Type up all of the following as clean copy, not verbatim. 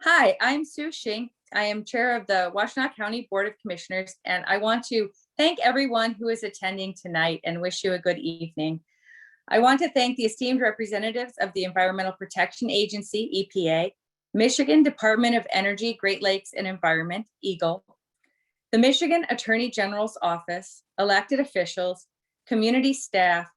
Hi, I'm Sue Xing. I am chair of the Washtenaw County Board of Commissioners, and I want to thank everyone who is attending tonight and wish you a good evening. I want to thank the esteemed representatives of the Environmental Protection Agency, EPA, Michigan Department of Energy, Great Lakes and Environment, EGLE, the Michigan Attorney General's Office, elected officials, community staff,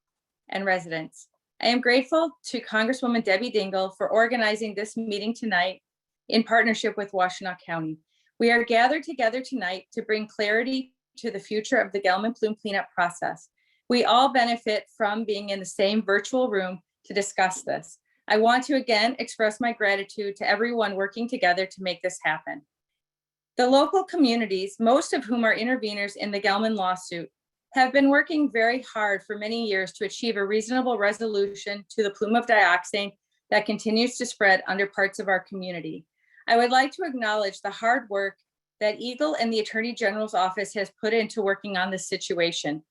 and residents. I am grateful to Congresswoman Debbie Dingell for organizing this meeting tonight in partnership with Washtenaw County. We are gathered together tonight to bring clarity to the future of the Gelman plume cleanup process. We all benefit from being in the same virtual room to discuss this. I want to again express my gratitude to everyone working together to make this happen. The local communities, most of whom are interveners in the Gelman lawsuit, have been working very hard for many years to achieve a reasonable resolution to the plume of dioxane that continues to spread under parts of our community. I would like to acknowledge the hard work that EGLE and the Attorney General's Office has put into working on this situation.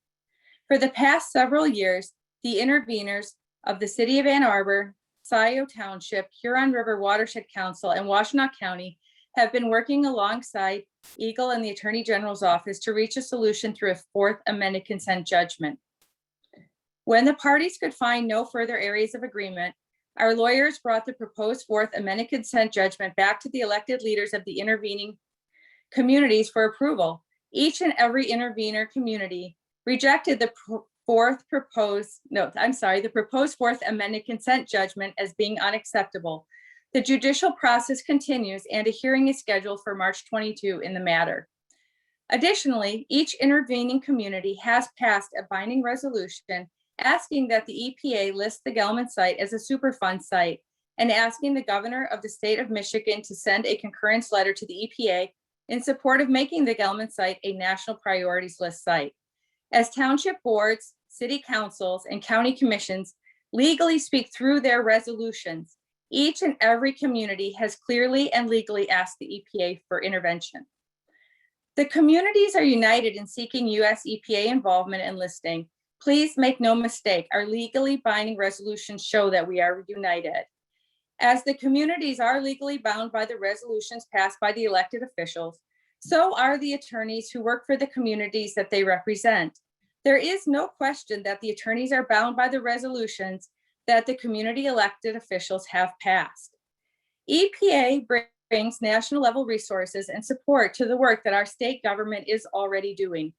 For the past several years, the interveners of the City of Ann Arbor, Scioto Township, Huron River Watershed Council, and Washtenaw County have been working alongside EGLE and the Attorney General's Office to reach a solution through a fourth amended consent judgment. When the parties could find no further areas of agreement, our lawyers brought the proposed fourth amended consent judgment back to the elected leaders of the intervening communities for approval. Each and every intervener community rejected the proposed fourth amended consent judgment as being unacceptable. The judicial process continues and a hearing is scheduled for March 22 in the matter. Additionally, each intervening community has passed a binding resolution asking that the EPA list the Gelman site as a Superfund site and asking the governor of the state of Michigan to send a concurrence letter to the EPA in support of making the Gelman site a national priorities list site. As township boards, city councils, and county commissions legally speak through their resolutions, each and every community has clearly and legally asked the EPA for intervention. The communities are united in seeking US EPA involvement and listing. Please make no mistake, our legally binding resolutions show that we are united. As the communities are legally bound by the resolutions passed by the elected officials, so are the attorneys who work for the communities that they represent. There is no question that the attorneys are bound by the resolutions that the community elected officials have passed. EPA brings national level resources and support to the work that our state government is already doing.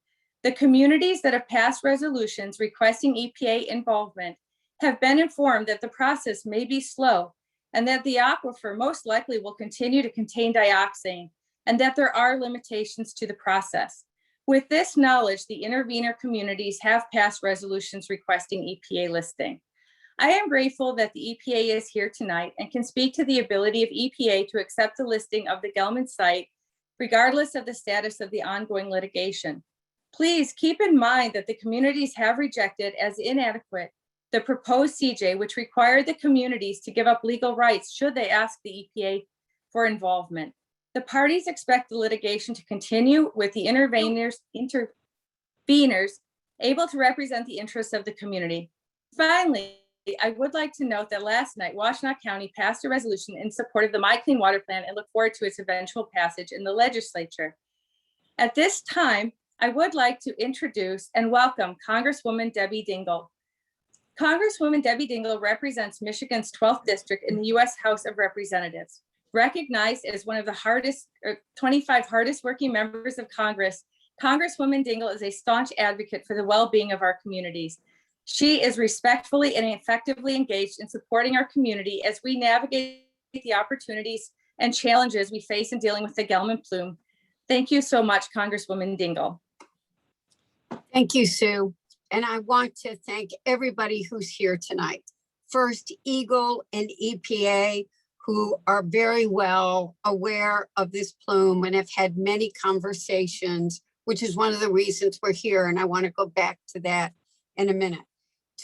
The communities that have passed resolutions requesting EPA involvement have been informed that the process may be slow and that the aquifer most likely will continue to contain dioxane and that there are limitations to the process. With this knowledge, the intervener communities have passed resolutions requesting EPA listing. I am grateful that the EPA is here tonight and can speak to the ability of EPA to accept the listing of the Gelman site, regardless of the status of the ongoing litigation. Please keep in mind that the communities have rejected as inadequate the proposed CJ, which required the communities to give up legal rights should they ask the EPA for involvement. The parties expect the litigation to continue with the interveners able to represent the interests of the community. Finally, I would like to note that last night, Washtenaw County passed a resolution in support of the My Clean Water Plan and look forward to its eventual passage in the legislature. At this time, I would like to introduce and welcome Congresswoman Debbie Dingell. Congresswoman Debbie Dingell represents Michigan's 12th district in the U.S. House of Representatives. Recognized as one of the 25 hardest working members of Congress, Congresswoman Dingell is a staunch advocate for the well-being of our communities. She is respectfully and effectively engaged in supporting our community as we navigate the opportunities and challenges we face in dealing with the Gelman plume. Thank you so much, Congresswoman Dingell. Thank you, Sue. And I want to thank everybody who's here tonight. First, EGLE and EPA, who are very well aware of this plume and have had many conversations, which is one of the reasons we're here. And I want to go back to that in a minute.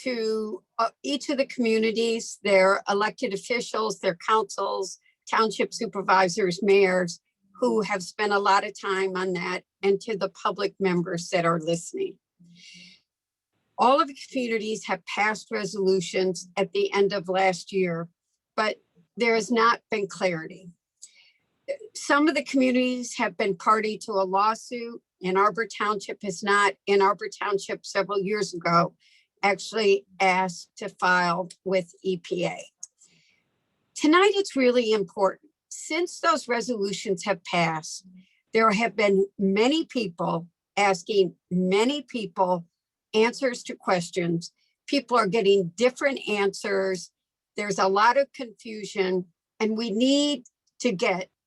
To each of the communities, their elected officials, their councils, township supervisors, mayors, who have spent a lot of time on that, and to the public members that are listening. All of the communities have passed resolutions at the end of last year, but there has not been clarity. some of the communities have been party to a lawsuit. Ann Arbor Township is not. Ann Arbor Township several years ago actually asked to file with EPA. Tonight, it's really important. Since those resolutions have passed, there have been many people asking many people answers to questions. People are getting different answers. There's a lot of confusion, and we need to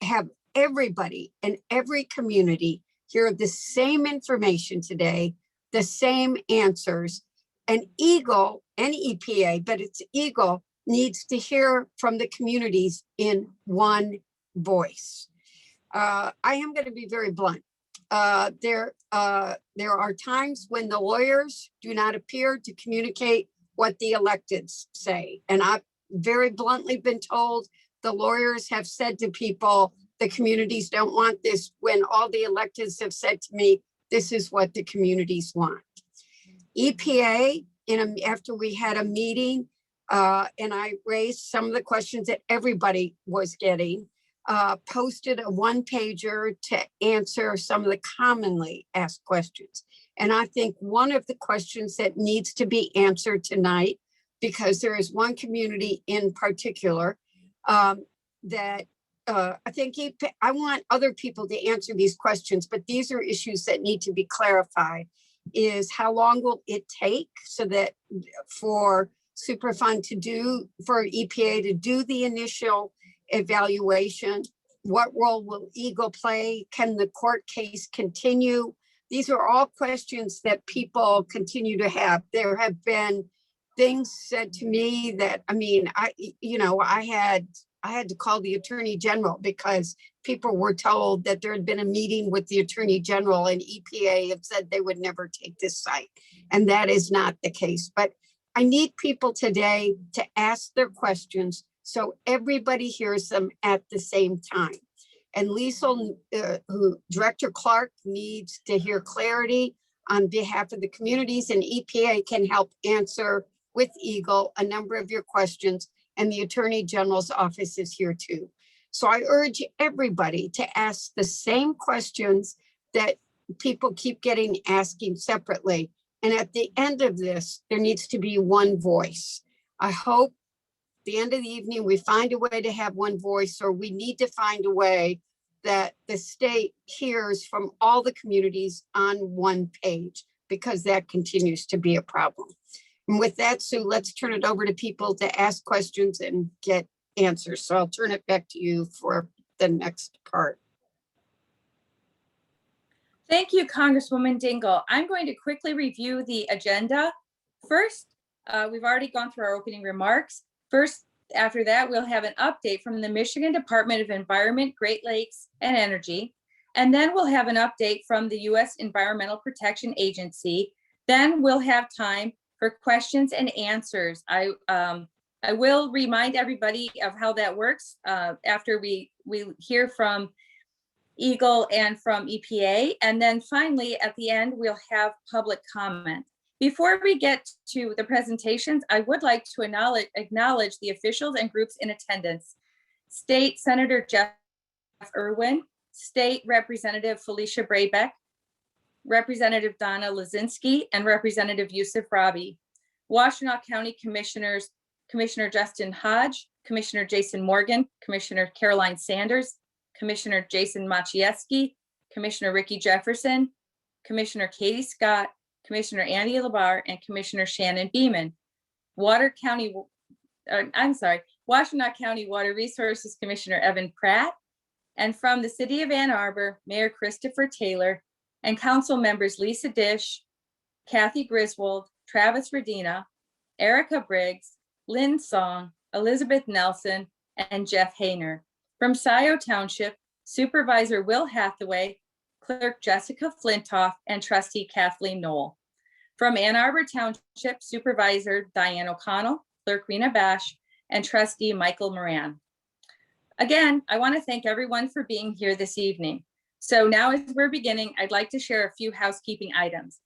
have everybody in every community hear the same information today, the same answers. And EGLE and EPA, but it's EGLE, needs to hear from the communities in one voice. I am going to be very blunt. There are times when the lawyers do not appear to communicate what the electeds say. And I've very bluntly been told the lawyers have said to people, the communities don't want this, when all the electeds have said to me, this is what the communities want. EPA, after we had a meeting, and I raised some of the questions that everybody was getting, posted a one-pager to answer some of the commonly asked questions. And I think one of the questions that needs to be answered tonight, because there is one community in particular that I think I want other people to answer these questions, but these are issues that need to be clarified, is how long will it take so that for Superfund for EPA to do the initial evaluation? What role will EGLE play? Can the court case continue? These are all questions that people continue to have. There have been things said to me that, I mean, I had to call the Attorney General because people were told that there had been a meeting with the Attorney General and EPA have said they would never take this site. And that is not the case. But I need people today to ask their questions so everybody hears them at the same time. And Director Clark needs to hear clarity on behalf of the communities, and EPA can help answer with EGLE a number of your questions, and the Attorney General's office is here too. So I urge everybody to ask the same questions that people keep asking separately. And at the end of this, there needs to be one voice. I hope at the end of the evening, we find a way to have one voice, or we need to find a way that the state hears from all the communities on one page, because that continues to be a problem. And with that, Sue, let's turn it over to people to ask questions and get answers. So I'll turn it back to you for the next part. Thank you, Congresswoman Dingell. I'm going to quickly review the agenda. First, we've already gone through our opening remarks. First, after that, we'll have an update from the Michigan Department of Environment, Great Lakes, and Energy. And then we'll have an update from the U.S. Environmental Protection Agency. Then we'll have time for questions and answers. I will remind everybody of how that works after we hear from EGLE and from EPA. And then finally, at the end, we'll have public comment. Before we get to the presentations, I would like to acknowledge the officials and groups in attendance. State Senator Jeff Irwin, State Representative Felicia Brabeck, Representative Donna Lazinski, and Representative Yusuf Rabi. Washtenaw County Commissioners, Commissioner Justin Hodge, Commissioner Jason Morgan, Commissioner Caroline Sanders, Commissioner Jason Maciejewski, Commissioner Ricky Jefferson, Commissioner Katie Scott, Commissioner Andy Labar, and Commissioner Shannon Beeman. Washtenaw County Water Resources Commissioner Evan Pratt, and from the City of Ann Arbor, Mayor Christopher Taylor, and council members Lisa Dish, Kathy Griswold, Travis Radina, Erica Briggs, Lynn Song, Elizabeth Nelson, and Jeff Hayner. From Scioto Township, Supervisor Will Hathaway, Clerk Jessica Flintoff, and Trustee Kathleen Knoll. From Ann Arbor Township, Supervisor Diane O'Connell, Clerk Rena Bash, and Trustee Michael Moran. Again, I want to thank everyone for being here this evening. So now as we're beginning, I'd like to share a few housekeeping items.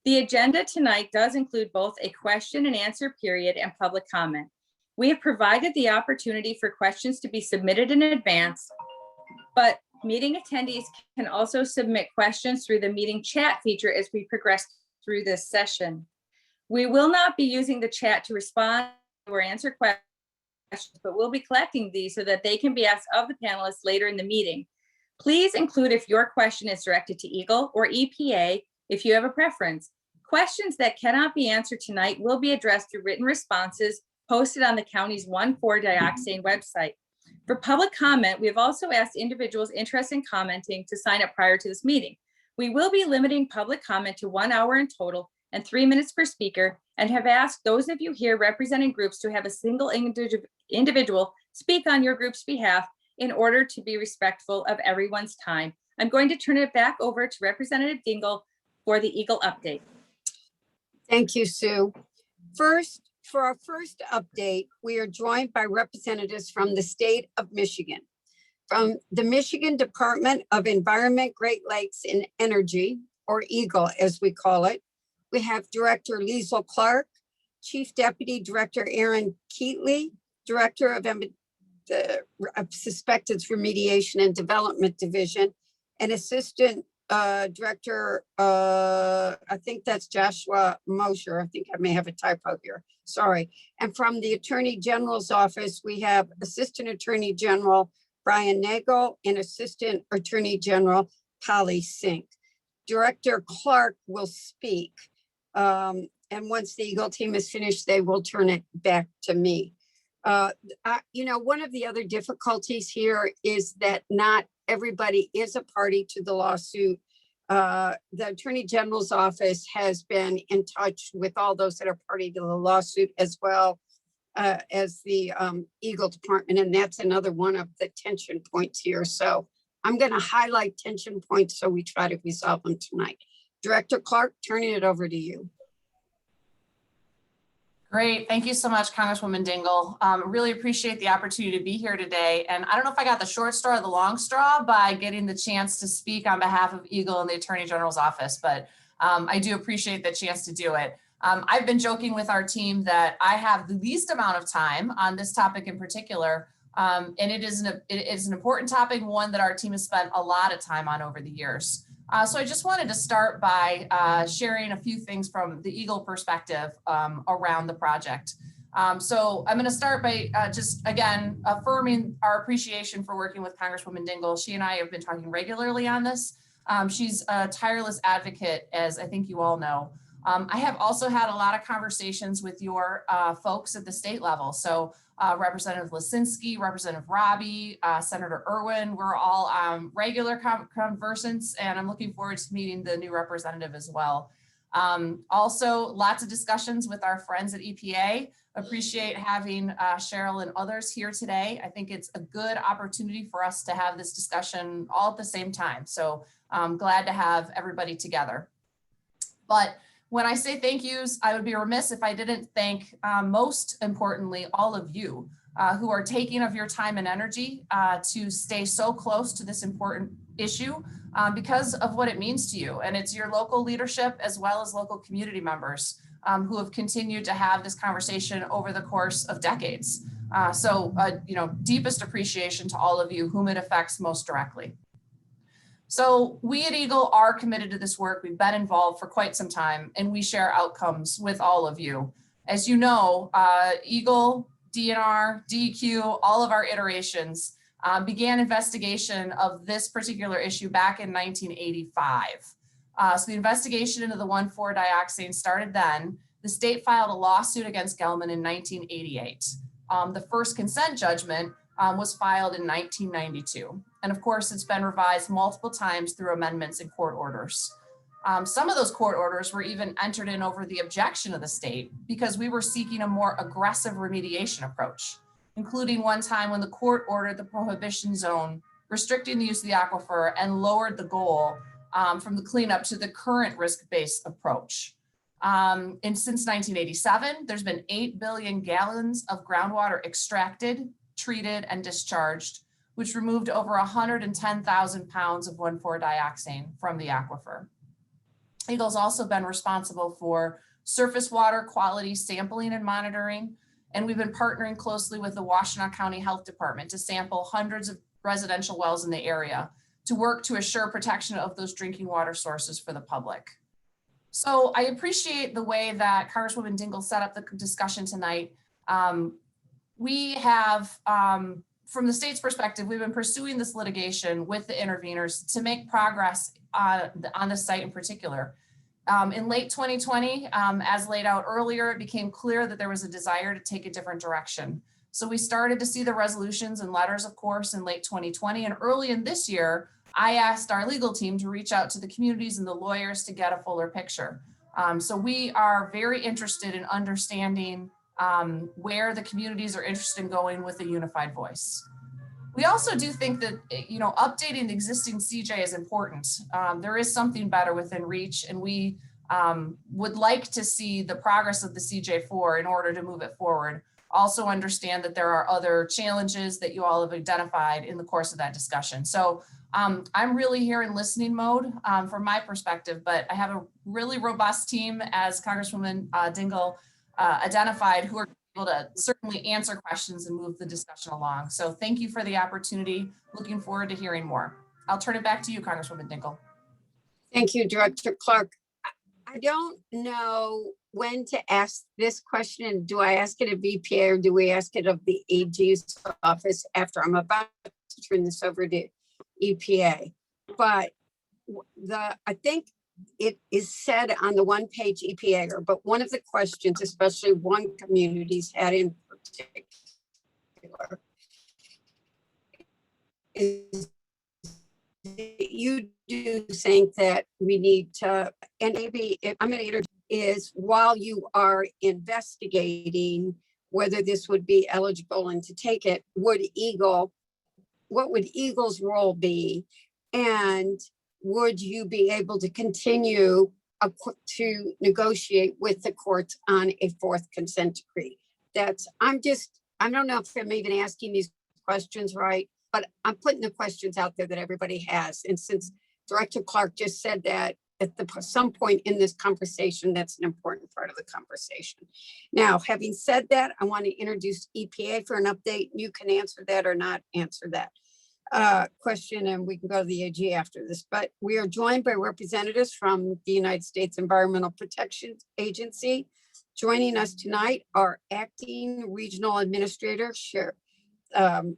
The agenda tonight does include both a question and answer period and public comment. We have provided the opportunity for questions to be submitted in advance but meeting attendees can also submit questions through the meeting chat feature as we progress through this session. We will not be using the chat to respond or answer questions, but we'll be collecting these so that they can be asked of the panelists later in the meeting. Please include if your question is directed to EGLE or EPA if you have a preference. Questions that cannot be answered tonight will be addressed through written responses posted on the county's 1,4-dioxane website. For public comment, we have also asked individuals interested in commenting to sign up prior to this meeting. We will be limiting public comment to 1 hour in total and 3 minutes per speaker, and have asked those of you here representing groups to have a single individual speak on your group's behalf in order to be respectful of everyone's time. I'm going to turn it back over to Representative Dingle for the EGLE update. Thank you, Sue. First, for our first update, we are joined by representatives from the state of Michigan. From the Michigan Department of Environment, Great Lakes and Energy, or EGLE as we call it, we have Director Liesl Clark, Chief Deputy Director Aaron Keatley, Director of Suspected Remediation and Development Division, and Assistant Director, I think that's Joshua Mosher. I think I may have a typo here. Sorry. And from the Attorney General's office, we have Assistant Attorney General Brian Nagel and Assistant Attorney General Polly Xing. Director Clark will speak. And once the EGLE team is finished, they will turn it back to me. One of the other difficulties here is that not everybody is a party to the lawsuit. The Attorney General's office has been in touch with all those that are party to the lawsuit, as well as the EGLE department, and that's another one of the tension points here. So I'm going to highlight tension points so we try to resolve them tonight. Director Clark, turning it over to you. Great. Thank you so much, Congresswoman Dingle. Really appreciate the opportunity to be here today. And I don't know if I got the short straw or the long straw by getting the chance to speak on behalf of EGLE and the Attorney General's office, but I do appreciate the chance to do it. I've been joking with our team that I have the least amount of time on this topic in particular, and it is an important topic, one that our team has spent a lot of time on over the years. So I just wanted to start by sharing a few things from the EGLE perspective around the project. So I'm going to start by just, again, affirming our appreciation for working with Congresswoman Dingle. She and I have been talking regularly on this. She's a tireless advocate, as I think you all know. I have also had a lot of conversations with your folks at the state level. So Representative Lisinski, Representative Robbie, Senator Irwin, we're all regular conversants, and I'm looking forward to meeting the new representative as well. Also, lots of discussions with our friends at EPA. Appreciate having Cheryl and others here today. I think it's a good opportunity for us to have this discussion all at the same time. So I'm glad to have everybody together. But when I say thank yous, I would be remiss if I didn't thank, most importantly, all of you who are taking of your time and energy to stay so close to this important issue because of what it means to you. And it's your local leadership as well as local community members who have continued to have this conversation over the course of decades. Deepest appreciation to all of you whom it affects most directly. So we at EGLE are committed to this work. We've been involved for quite some time, and we share outcomes with all of you. As you know, EGLE, DNR, DEQ, all of our iterations began investigation of this particular issue back in 1985. So the investigation into the 1,4-dioxane started then. The state filed a lawsuit against Gelman in 1988. The first consent judgment was filed in 1992. And of course, it's been revised multiple times through amendments and court orders. Some of those court orders were even entered in over the objection of the state because we were seeking a more aggressive remediation approach, including one time when the court ordered the prohibition zone, restricting the use of the aquifer, and lowered the goal from the cleanup to the current risk-based approach. And since 1987, there's been 8 billion gallons of groundwater extracted, treated, and discharged, which removed over 110,000 pounds of 1,4-dioxane from the aquifer. EGLE's also been responsible for surface water quality sampling and monitoring, and we've been partnering closely with the Washtenaw County Health Department to sample hundreds of residential wells in the area to work to assure protection of those drinking water sources for the public. So I appreciate the way that Congresswoman Dingell set up the discussion tonight. We have, from the state's perspective, we've been pursuing this litigation with the interveners to make progress on the site in particular. In late 2020, as laid out earlier, it became clear that there was a desire to take a different direction. So we started to see the resolutions and letters, of course, in late 2020. And early in this year, I asked our legal team to reach out to the communities and the lawyers to get a fuller picture. So we are very interested in understanding where the communities are interested in going with a unified voice. We also do think that, updating the existing CJ is important. There is something better within reach, and we would like to see the progress of the CJ4 in order to move it forward. Also understand that there are other challenges that you all have identified in the course of that discussion. So I'm really here in listening mode from my perspective, but I have a really robust team, as Congresswoman Dingell identified, who are able to certainly answer questions and move the discussion along. So thank you for the opportunity. Looking forward to hearing more. I'll turn it back to you, Congresswoman Dingell. Thank you, Director Clark. I don't know when to ask this question. Do I ask it of EPA or do we ask it of the AG's office after I'm about to turn this over to EPA? But I think it is said on the one-page EPA, but one of the questions, especially one community's had in particular, is you do think that we need to, and maybe if I'm going to interject, is while you are investigating whether this would be eligible and to take it, what would EGLE's role be? And would you be able to continue to negotiate with the courts on a fourth consent decree? I don't know if I'm even asking these questions right, but I'm putting the questions out there that everybody has. And since Director Clark just said that at some point in this conversation, that's an important part of the conversation. Now, having said that, I want to introduce EPA for an update. You can answer that or not answer that question, and we can go to the AG after this. But we are joined by representatives from the United States Environmental Protection Agency. Joining us tonight are Acting Regional Administrator Cheryl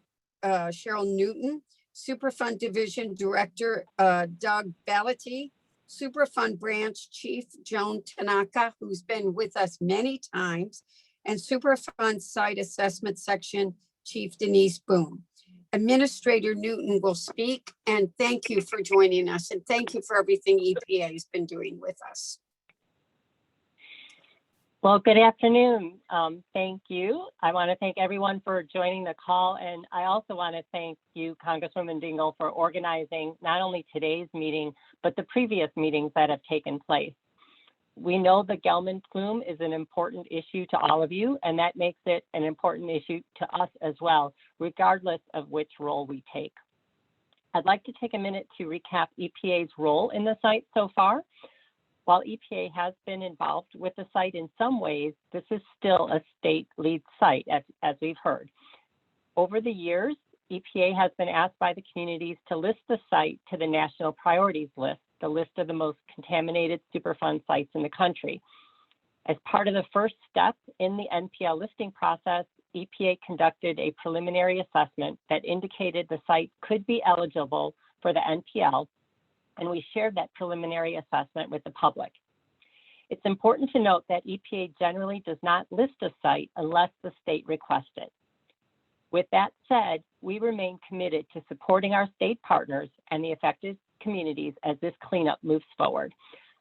Newton, Superfund Division Director Doug Ballati, Superfund Branch Chief Joan Tanaka, who's been with us many times, and Superfund Site Assessment Section Chief Denise Boone. Administrator Newton will speak, and thank you for joining us, and thank you for everything EPA has been doing with us. Well, good afternoon. Thank you. I want to thank everyone for joining the call, and I also want to thank you, Congresswoman Dingell, for organizing not only today's meeting, but the previous meetings that have taken place. We know the Gelman plume is an important issue to all of you, and that makes it an important issue to us as well, regardless of which role we take. I'd like to take a minute to recap EPA's role in the site so far. While EPA has been involved with the site in some ways, this is still a state lead site, as we've heard. Over the years, EPA has been asked by the communities to list the site to the National Priorities List, the list of the most contaminated Superfund sites in the country. As part of the first step in the NPL listing process, EPA conducted a preliminary assessment that indicated the site could be eligible for the NPL, and we shared that preliminary assessment with the public. It's important to note that EPA generally does not list a site unless the state requests it. With that said, we remain committed to supporting our state partners and the affected communities as this cleanup moves forward.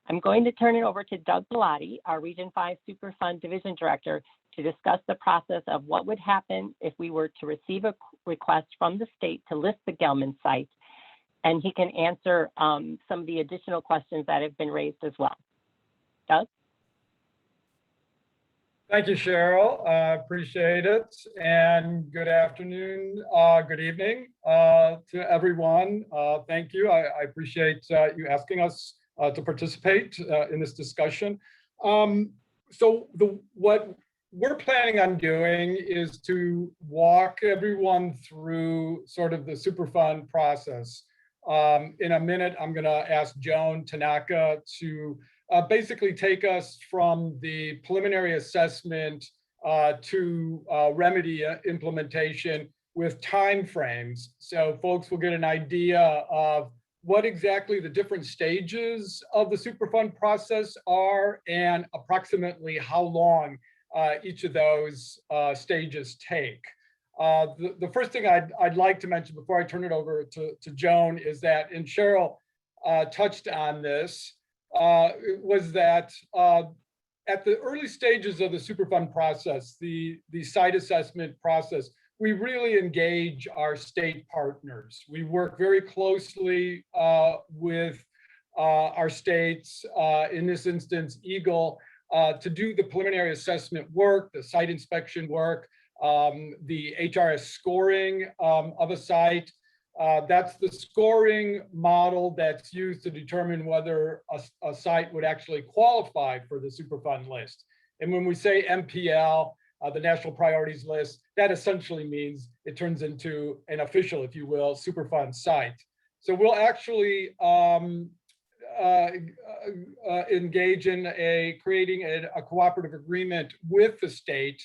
I'm going to turn it over to Doug Ballati, our Region 5 Superfund Division Director, to discuss the process of what would happen if we were to receive a request from the state to list the Gelman site, and he can answer some of the additional questions that have been raised as well. Doug? Thank you, Cheryl. Appreciate it. And good afternoon, good evening to everyone. Thank you. I appreciate you asking us to participate in this discussion. What we're planning on doing is to walk everyone through sort of the Superfund process. In a minute, I'm going to ask Joan Tanaka to basically take us from the preliminary assessment to remedy implementation with timeframes. So folks will get an idea of what exactly the different stages of the Superfund process are and approximately how long each of those stages take. The first thing I'd like to mention before I turn it over to Joan is that, and Cheryl touched on this, was that at the early stages of the Superfund process, the site assessment process, we really engage our state partners. We work very closely with our states, in this instance, EGLE, to do the preliminary assessment work, the site inspection work, the HRS scoring of a site. That's the scoring model that's used to determine whether a site would actually qualify for the Superfund list. And when we say MPL, the National Priorities List, that essentially means it turns into an official, if you will, Superfund site. So we'll actually engage in creating a cooperative agreement with the state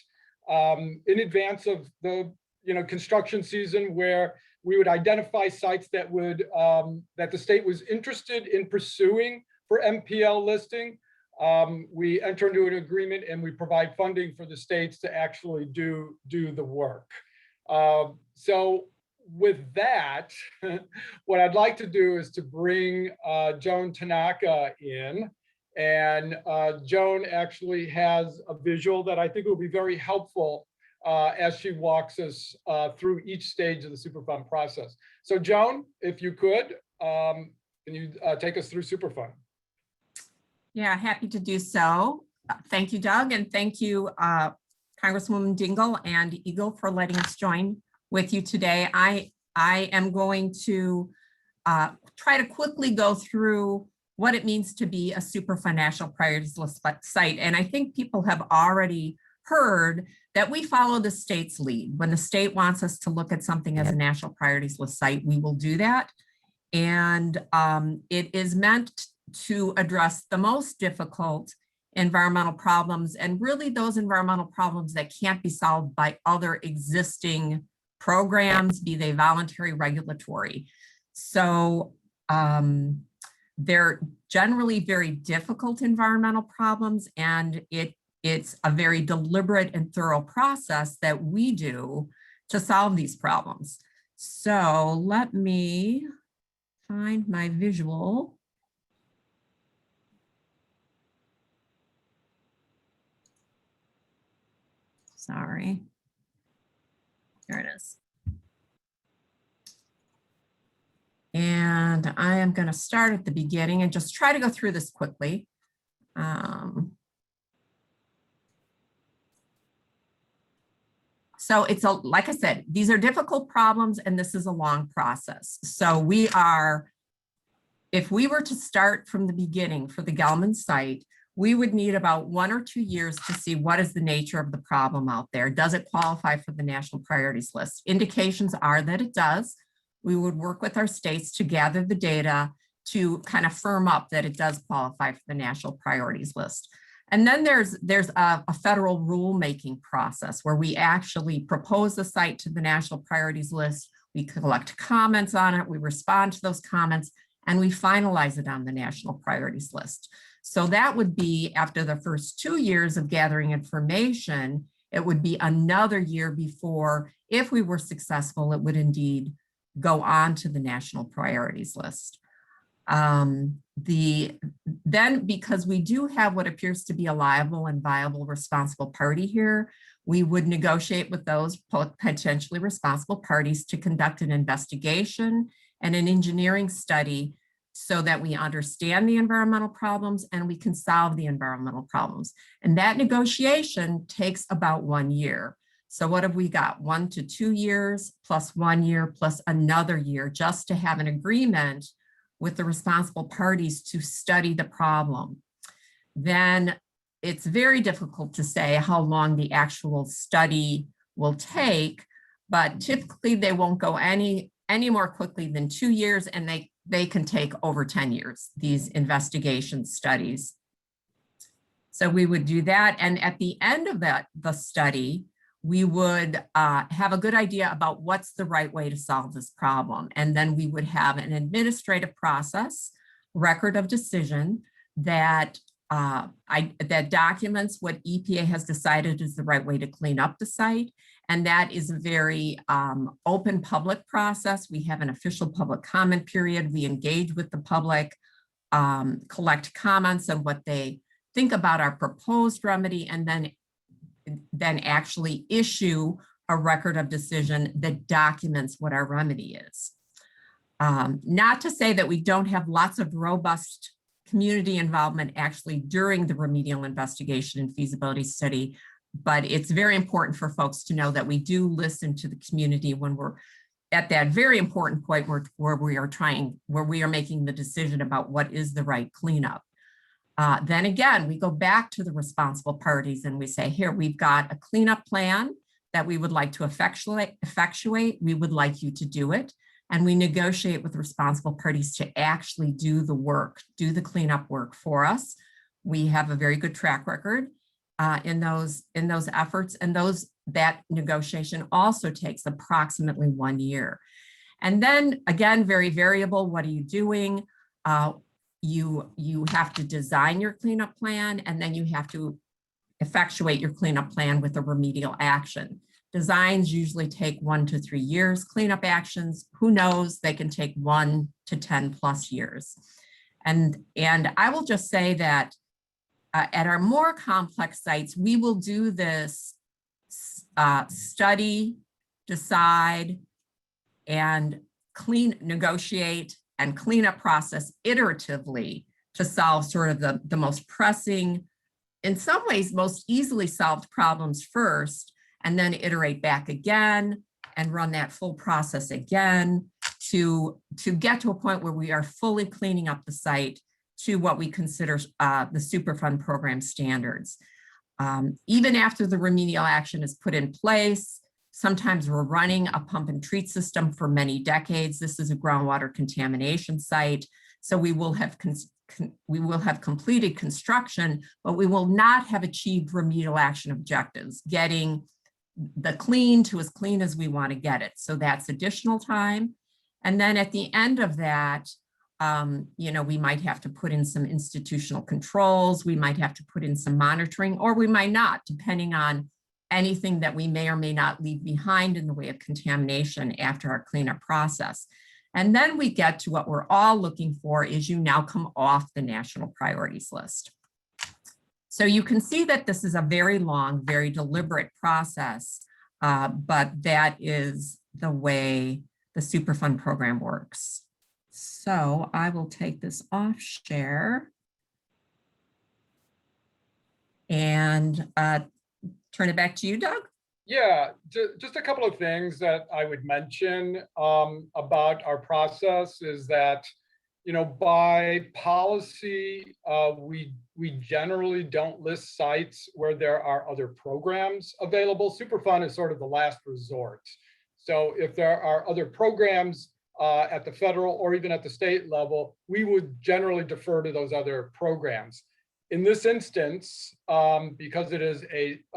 in advance of the construction season, where we would identify sites that would that the state was interested in pursuing for MPL listing. We enter into an agreement and we provide funding for the states to actually do the work. So with that, what I'd like to do is to bring Joan Tanaka in. And Joan actually has a visual that I think will be very helpful as she walks us through each stage of the Superfund process. So Joan, if you could, can you take us through Superfund? Yeah, happy to do so. Thank you, Doug, and thank you, Congresswoman Dingell and EGLE for letting us join with you today. I am going to try to quickly go through what it means to be a Superfund National Priorities List site. And I think people have already heard that we follow the state's lead. When the state wants us to look at something as a National Priorities List site, we will do that. And it is meant to address the most difficult environmental problems, and really those environmental problems that can't be solved by other existing programs, be they voluntary, regulatory. So they're generally very difficult environmental problems, and it's a very deliberate and thorough process that we do to solve these problems. So let me find my visual. Sorry. Here it is. And I am going to start at the beginning and just try to go through this quickly. So it's like I said, these are difficult problems and this is a long process. So if we were to start from the beginning for the Gelman site, we would need about 1 or 2 years to see what is the nature of the problem out there. Does it qualify for the National Priorities List? Indications are that it does. We would work with our states to gather the data to kind of firm up that it does qualify for the National Priorities List. And then there's a federal rulemaking process where we actually propose the site to the National Priorities List. We collect comments on it, we respond to those comments, and we finalize it on the National Priorities List. So that would be after the first 2 years of gathering information, it would be another year before, if we were successful, it would indeed go on to the National Priorities List. Then, because we do have what appears to be a liable and viable responsible party here, we would negotiate with those potentially responsible parties to conduct an investigation and an engineering study so that we understand the environmental problems and we can solve the environmental problems. And that negotiation takes about 1 year. So what have we got? 1 to 2 years plus 1 year plus another year just to have an agreement with the responsible parties to study the problem. Then it's very difficult to say how long the actual study will take, but typically they won't go any more quickly than 2 years, and they can take over 10 years, these investigation studies. So we would do that. And at the end of the study, we would have a good idea about what's the right way to solve this problem. And then we would have an administrative process, record of decision that that documents what EPA has decided is the right way to clean up the site. And that is a very open public process. We have an official public comment period. We engage with the public, collect comments on what they think about our proposed remedy, and then actually issue a record of decision that documents what our remedy is. Not to say that we don't have lots of robust community involvement actually during the remedial investigation and feasibility study, but it's very important for folks to know that we do listen to the community when we're at that very important point where we are making the decision about what is the right cleanup. Then again, we go back to the responsible parties and we say, here, we've got a cleanup plan that we would like to effectuate. We would like you to do it. And we negotiate with responsible parties to actually do the work, do the cleanup work for us. We have a very good track record in those efforts, and that negotiation also takes approximately 1 year. And then again, very variable. What are you doing? You have to design your cleanup plan, and then you have to effectuate your cleanup plan with a remedial action. Designs usually take 1 to 3 years. Cleanup actions, who knows, they can take 1 to 10 plus years. And I will just say that at our more complex sites, we will do this study, decide, and negotiate and cleanup process iteratively to solve sort of the most pressing, in some ways, most easily solved problems first, and then iterate back again and run that full process again to get to a point where we are fully cleaning up the site to what we consider the Superfund program standards. Even after the remedial action is put in place, sometimes we're running a pump and treat system for many decades. This is a groundwater contamination site. So we will have completed construction, but we will not have achieved remedial action objectives, getting the clean to as clean as we want to get it. So that's additional time. And then at the end of that, we might have to put in some institutional controls. We might have to put in some monitoring, or we might not, depending on anything that we may or may not leave behind in the way of contamination after our cleanup process. And then we get to what we're all looking for is you now come off the national priorities list. So you can see that this is a very long, very deliberate process, but that is the way the Superfund program works. So I will take this off share and turn it back to you, Doug. Yeah, just a couple of things that I would mention about our process is that, by policy, we generally don't list sites where there are other programs available. Superfund is sort of the last resort. So if there are other programs at the federal or even at the state level, we would generally defer to those other programs. In this instance, because it is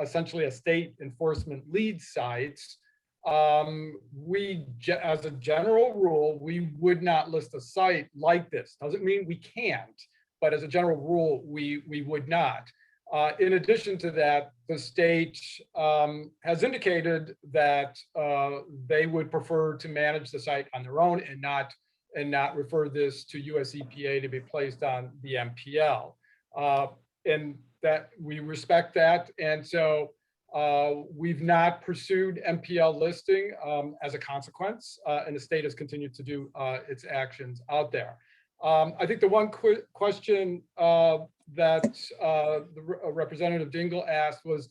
essentially a state enforcement lead site, as a general rule, we would not list a site like this. Doesn't mean we can't, but as a general rule, we would not. In addition to that, the state has indicated that they would prefer to manage the site on their own and not refer this to US EPA to be placed on the MPL. And that we respect that. And so we've not pursued MPL listing as a consequence, and the state has continued to do its actions out there. I think the one question that Representative Dingle asked was,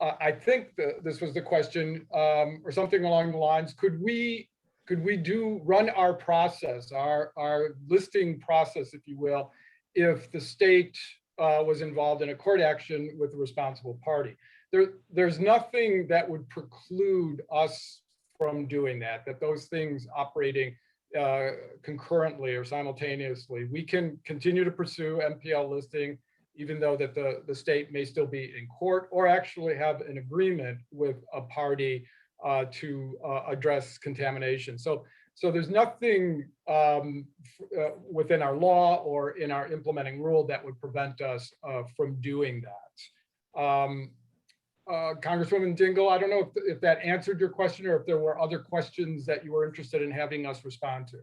I think this was the question or something along the lines, could we run our process, our listing process, if you will, if the state was involved in a court action with the responsible party. There's nothing that would preclude us from doing that those things operating concurrently or simultaneously. We can continue to pursue MPL listing, even though that the state may still be in court, or actually have an agreement with a party to address contamination. So there's nothing within our law or in our implementing rule that would prevent us from doing that. Congresswoman Dingell, I don't know if that answered your question or if there were other questions that you were interested in having us respond to.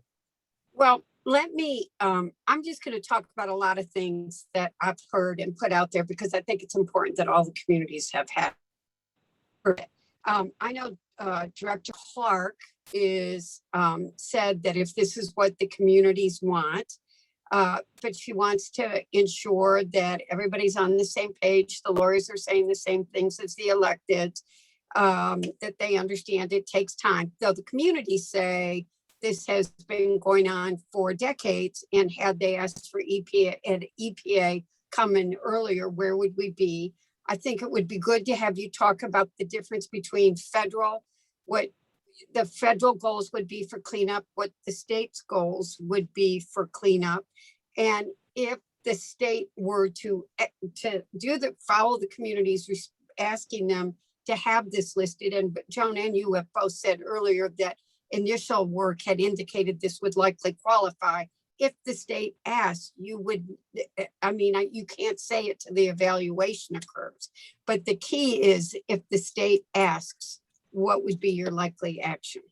Well, let me, I'm just going to talk about a lot of things that I've heard and put out there because I think it's important that all the communities have had. I know Director Clark is said that if this is what the communities want, but she wants to ensure that everybody's on the same page. The lawyers are saying the same things as the elected, that they understand it takes time. Though the communities say this has been going on for decades, and had they asked for EPA come in earlier, where would we be? I think it would be good to have you talk about the difference between federal, what the federal goals would be for cleanup, what the state's goals would be for cleanup. And if the state were to follow the communities, asking them to have this listed, and Joan and you have both said earlier that initial work had indicated this would likely qualify. If the state asked, you would, I mean, you can't say it till the evaluation occurs, but the key is if the state asks, what would be your likely action?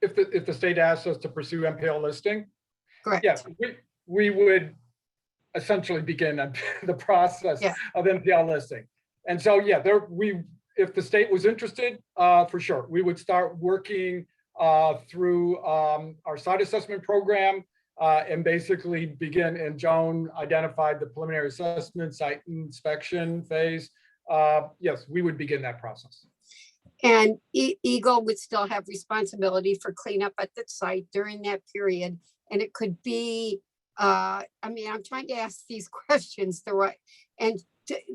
If the state asks us to pursue MPL listing, Correct. yes, we would essentially begin the process of MPL listing. And so, yeah, if the state was interested, for sure, we would start working through our site assessment program and basically begin, and Joan identified the preliminary assessment site inspection phase. Yes, we would begin that process. And EGLE would still have responsibility for cleanup at the site during that period. And it could be, I mean, I'm trying to ask these questions the right, and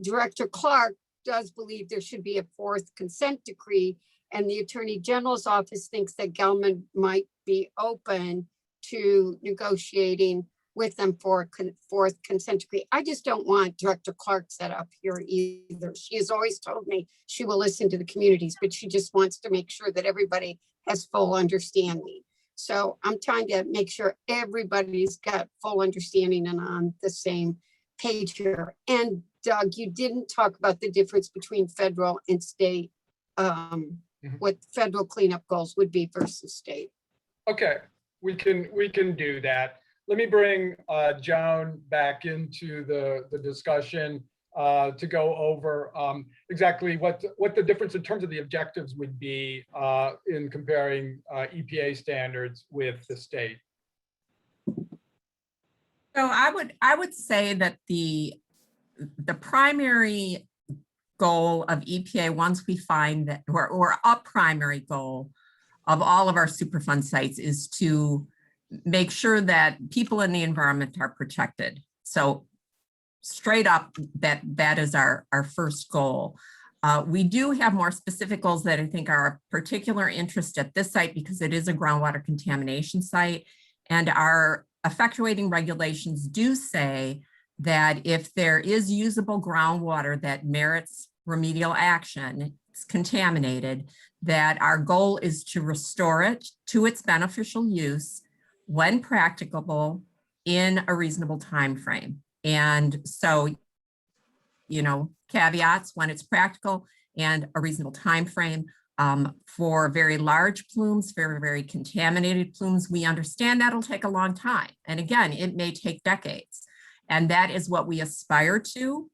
Director Clark does believe there should be a fourth consent decree, and the Attorney General's office thinks that Gelman might be open to negotiating with them for a fourth consent decree. I just don't want Director Clark set up here either. She has always told me she will listen to the communities, but she just wants to make sure that everybody has full understanding. So I'm trying to make sure everybody's got full understanding and on the same page here. And Doug, you didn't talk about the difference between federal and state, what federal cleanup goals would be versus state. Okay, we can do that. Let me bring Joan back into the discussion to go over exactly what the difference in terms of the objectives would be in comparing EPA standards with the state. So I would say that the primary goal of EPA, once we find that, or a primary goal of all of our Superfund sites, is to make sure that people in the environment are protected. So straight up, that is our first goal. We do have more specific goals that I think are of particular interest at this site because it is a groundwater contamination site, and our effectuating regulations do say that if there is usable groundwater that merits remedial action, it's contaminated, that our goal is to restore it to its beneficial use when practicable in a reasonable time frame. And so, you know, caveats: when it's practical and a reasonable time frame. For very large plumes, very, very contaminated plumes, we understand that'll take a long time. And again, it may take decades. And that is what we aspire to.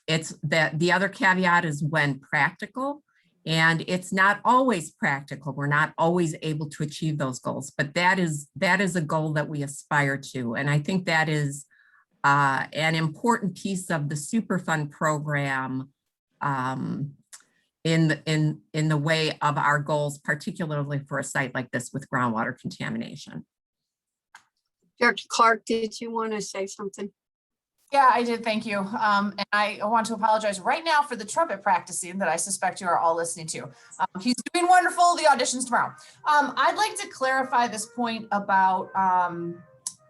It's that the other caveat is when practical, and it's not always practical. We're not always able to achieve those goals, but that is a goal that we aspire to. And I think that is an important piece of the Superfund program in the way of our goals, particularly for a site like this with groundwater contamination. Director Clark, did you want to say something? Yeah, I did. Thank you. And I want to apologize right now for the trumpet practicing that I suspect you are all listening to. He's doing wonderful. The audition's tomorrow. I'd like to clarify this point about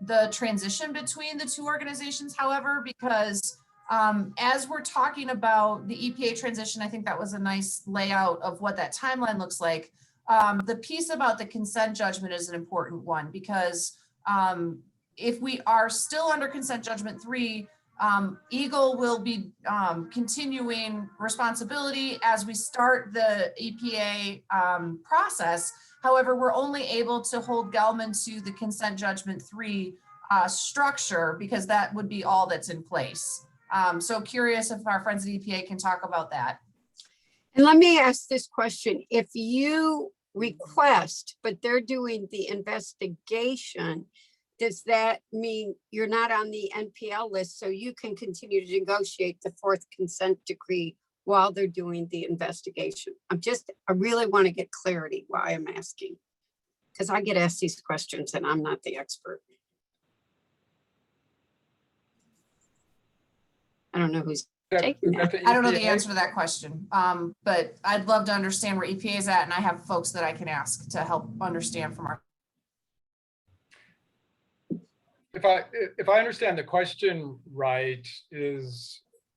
the transition between the two organizations, however, because as we're talking about the EPA transition, I think that was a nice layout of what that timeline looks like. The piece about the consent judgment is an important one because if we are still under consent judgment 3, EGLE will be continuing responsibility as we start the EPA process. However, we're only able to hold Gelman to the consent judgment 3 structure because that would be all that's in place. So curious if our friends at EPA can talk about that. And let me ask this question. If you request, but they're doing the investigation, does that mean you're not on the NPL list so you can continue to negotiate the 4th consent decree while they're doing the investigation? I really want to get clarity why I'm asking, because I get asked these questions and I'm not the expert. I don't know who's taking that. I don't know the answer to that question, but I'd love to understand where EPA is at, and I have folks that I can ask to help understand from our. If I understand the question right,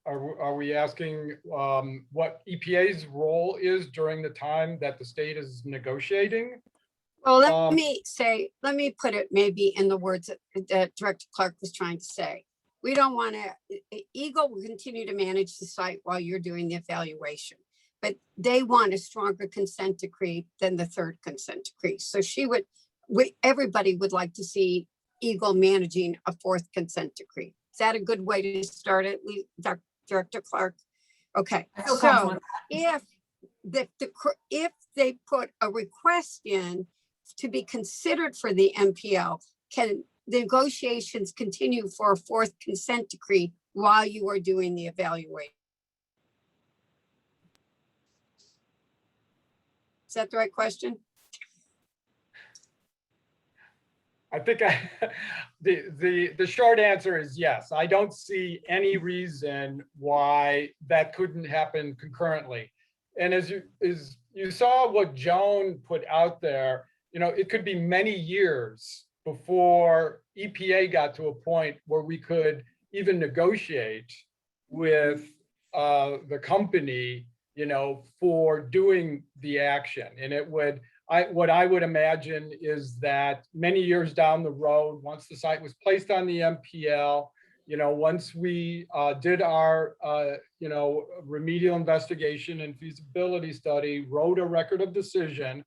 are we asking what EPA's role is during the time that the state is negotiating? Well, let me put it maybe in the words that Director Clark was trying to say. We don't want to, EGLE will continue to manage the site while you're doing the evaluation, but they want a stronger consent decree than the 3rd consent decree. So everybody would like to see EGLE managing a 4th consent decree. Is that a good way to start it, Director Clark? Okay, so if they put a request in to be considered for the NPL, can the negotiations continue for a 4th consent decree while you are doing the evaluation? Is that the right question? I think the short answer is yes. I don't see any reason why that couldn't happen concurrently. And as you saw what Joan put out there, it could be many years before EPA got to a point where we could even negotiate with the company, for doing the action. And what I would imagine is that many years down the road, once the site was placed on the MPL, once we did our, remedial investigation and feasibility study, wrote a record of decision,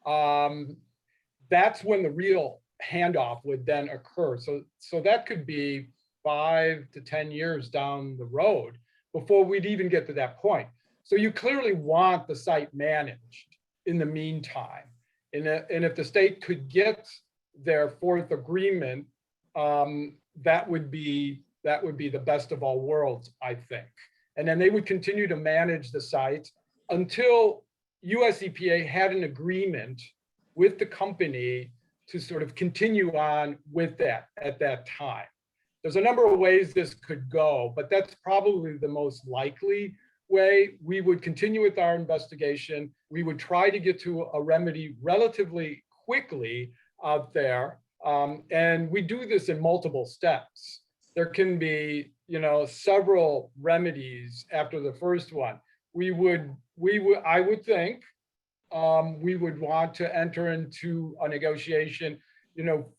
that's when the real handoff would then occur. So that could be 5 to 10 years down the road before we'd even get to that point. So you clearly want the site managed in the meantime. And if the state could get their 4th agreement, that would be the best of all worlds, I think. And then they would continue to manage the site until US EPA had an agreement with the company to sort of continue on with that at that time. There's a number of ways this could go, but that's probably the most likely way. We would continue with our investigation. We would try to get to a remedy relatively quickly out there. And we do this in multiple steps. There can be, several remedies after the first one. I would think we would want to enter into a negotiation,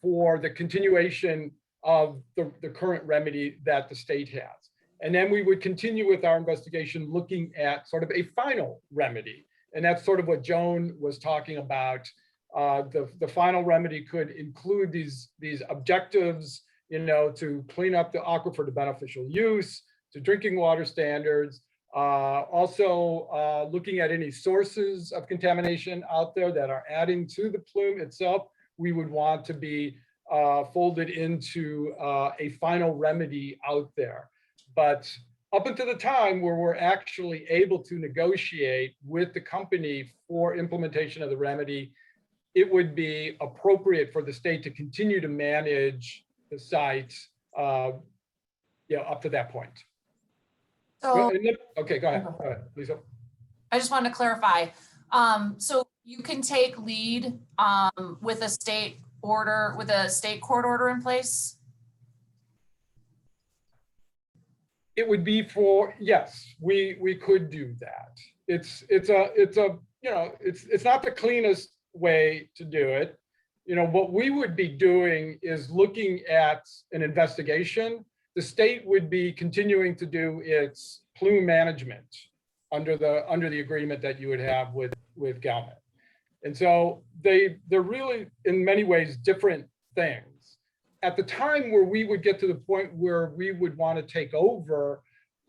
for the continuation of the current remedy that the state has. And then we would continue with our investigation looking at sort of a final remedy. And that's sort of what Joan was talking about. The final remedy could include these objectives, to clean up the aquifer to beneficial use, to drinking water standards, also looking at any sources of contamination out there that are adding to the plume itself. We would want to be folded into a final remedy out there. But up until the time where we're actually able to negotiate with the company for implementation of the remedy, it would be appropriate for the state to continue to manage the sites, up to that point. So Okay, go ahead, Lisa. I just wanted to clarify. So you can take lead with a state order, with a state court order in place? It would be for, yes, we could do that. It's not the cleanest way to do it. What we would be doing is looking at an investigation. The state would be continuing to do its plume management under the agreement that you would have with Gelman. And so they're really, in many ways, different things. At the time where we would get to the point where we would want to take over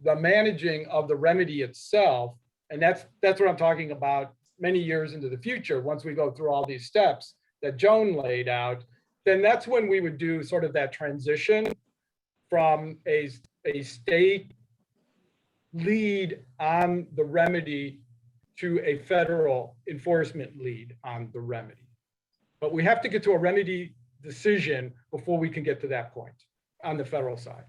the managing of the remedy itself, and that's what I'm talking about many years into the future, once we go through all these steps that Joan laid out, then that's when we would do sort of that transition from a state lead on the remedy to a federal enforcement lead on the remedy. But we have to get to a remedy decision before we can get to that point on the federal side.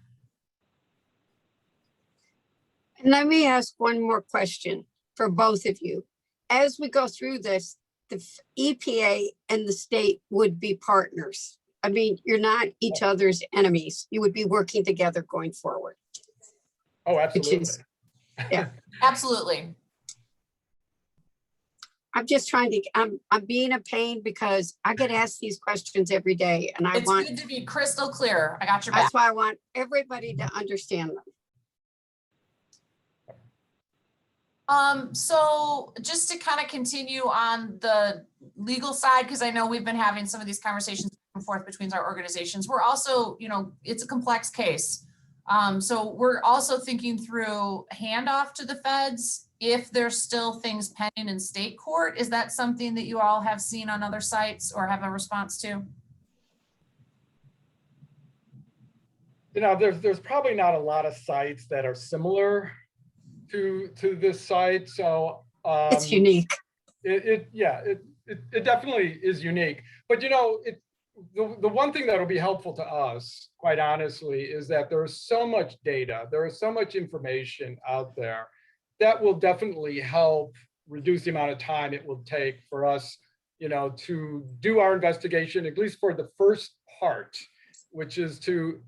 And let me ask one more question for both of you. As we go through this, the EPA and the state would be partners. I mean, you're not each other's enemies. You would be working together going forward. Oh, absolutely. Yeah. Absolutely. I'm just trying to, I'm being a pain because I get asked these questions every day and It's good to be crystal clear. I got your back. that's why I want everybody to understand them. So just to kind of continue on the legal side, because I know we've been having some of these conversations back and forth between our organizations. We're also, it's a complex case. So we're also thinking through handoff to the feds if there's still things pending in state court. Is that something that you all have seen on other sites or have a response to? There's probably not a lot of sites that are similar to this site, so It's unique. It definitely is unique. But the one thing that'll be helpful to us, quite honestly, is that there's so much data, there is so much information out there that will definitely help reduce the amount of time it will take for us, to do our investigation, at least for the first part, which is to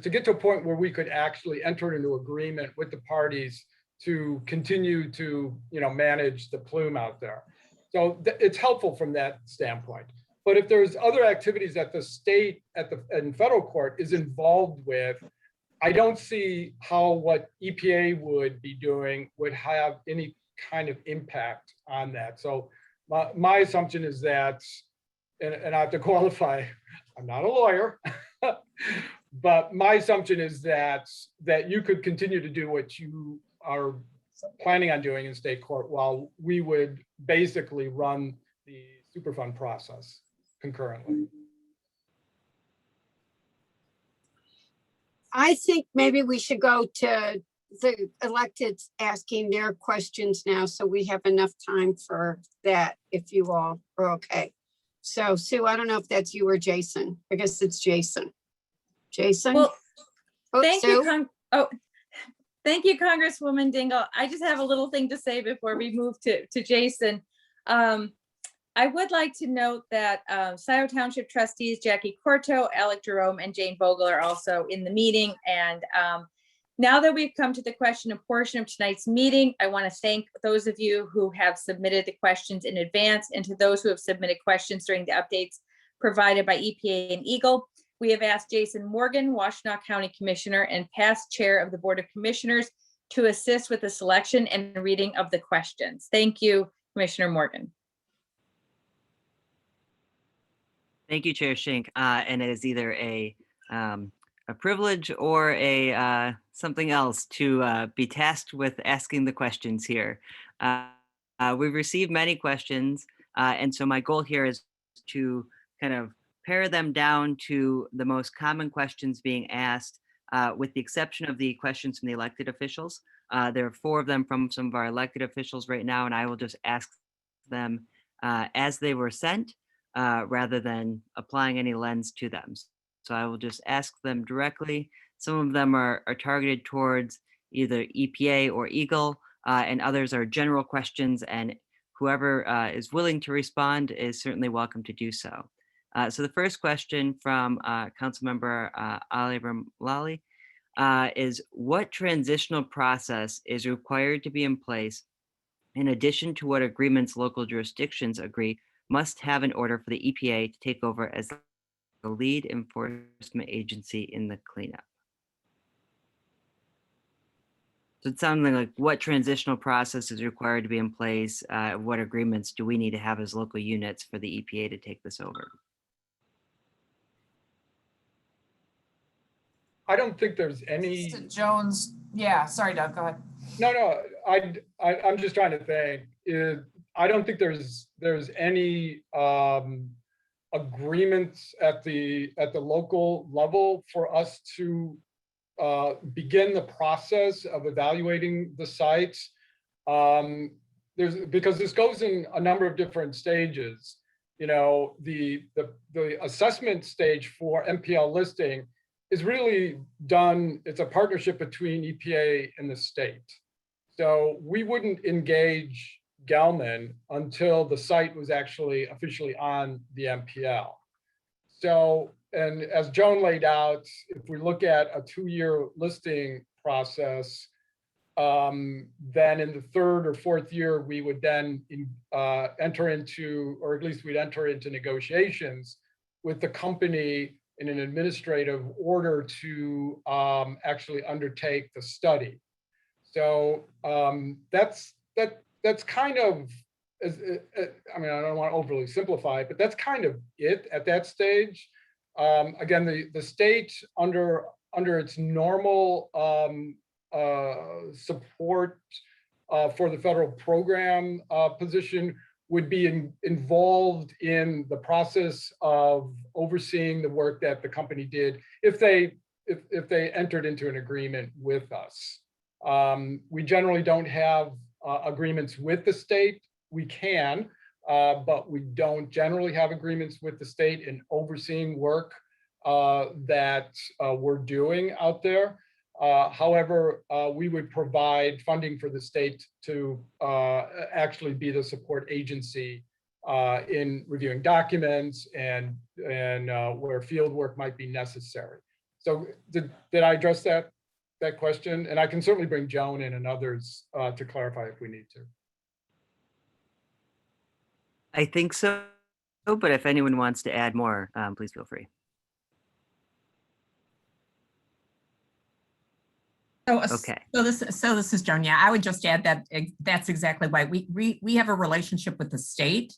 get to a point where we could actually enter into agreement with the parties to continue to, manage the plume out there. So it's helpful from that standpoint. But if there's other activities that the state and federal court is involved with, I don't see how what EPA would be doing would have any kind of impact on that. So my assumption is that, and I have to qualify, I'm not a lawyer, but my assumption is that you could continue to do what you are planning on doing in state court while we would basically run the Superfund process concurrently. I think maybe we should go to the electeds asking their questions now, so we have enough time for that if you all are okay. So Sue, I don't know if that's you or Jason. I guess it's Jason. Jason? Well, Oh, thank Sue? you, thank you, Congresswoman Dingle. I just have a little thing to say before we move to Jason. I would like to note that Scioto Township trustees Jackie Corto, Alec Jerome, and Jane Vogel are also in the meeting. And now that we've come to the question and portion of tonight's meeting, I want to thank those of you who have submitted the questions in advance, and to those who have submitted questions during the updates provided by EPA and EGLE. We have asked Jason Morgan, Washtenaw County Commissioner and past Chair of the Board of Commissioners, to assist with the selection and reading of the questions. Thank you, Commissioner Morgan. Thank you, Chair Schenk. And it is either a privilege or a something else to be tasked with asking the questions here. We've received many questions, and so my goal here is to kind of pare them down to the most common questions being asked, with the exception of the questions from the elected officials. There are 4 of them from some of our elected officials right now, and I will just ask them as they were sent. rather than applying any lens to them. So I will just ask them directly. Some of them are targeted towards either EPA or EGLE, and others are general questions, and whoever is willing to respond is certainly welcome to do so. So the first question from Councilmember Ali Ramlali is, what transitional process is required to be in place in addition to what agreements local jurisdictions agree must have in order for the EPA to take over as the lead enforcement agency in the cleanup? So it's something like, what transitional process is required to be in place? What agreements do we need to have as local units for the EPA to take this over? I don't think there's any. Mr. Jones, yeah, sorry, Doug, go ahead. No, I'm just trying to think. I don't think there's any agreements at the local level for us to begin the process of evaluating the sites. Because this goes in a number of different stages. You know, the assessment stage for MPL listing is really done. It's a partnership between EPA and the state. So we wouldn't engage Gelman until the site was actually officially on the MPL. So, and as Joan laid out, if we look at a 2-year listing process, then in the 3rd or 4th year, we would then enter into, or at least we'd enter into negotiations with the company in an administrative order to actually undertake the study. So that's kind of, I mean, I don't want to overly simplify it, but that's kind of it at that stage. Again, the state under its normal support for the federal program position would be involved in the process of overseeing the work that the company did if they entered into an agreement with us. We generally don't have agreements with the state. We can, but we don't generally have agreements with the state in overseeing work that we're doing out there. However, we would provide funding for the state to actually be the support agency in reviewing documents and where field work might be necessary. So did I address that question? And I can certainly bring Joan in and others to clarify if we need to. I think so, but if anyone wants to add more, please feel free. Okay. So this is Joan. Yeah, I would just add that that's exactly why we have a relationship with the state,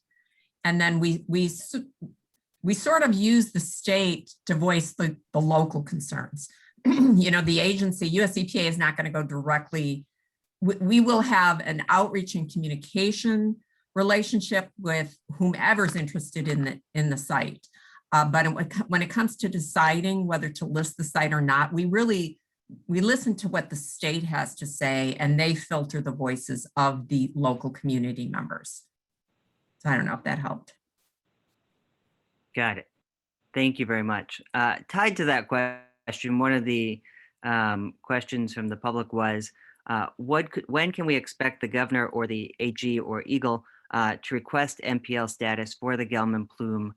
and then we sort of use the state to voice the local concerns. You know, the agency, US EPA, is not going to go directly. We will have an outreach and communication relationship with whomever's interested in the site. But when it comes to deciding whether to list the site or not, we listen to what the state has to say, and they filter the voices of the local community members. So I don't know if that helped. Got it. Thank you very much. Tied to that question, one of the questions from the public was, when can we expect the governor or the AG or EGLE to request MPL status for the Gelman plume,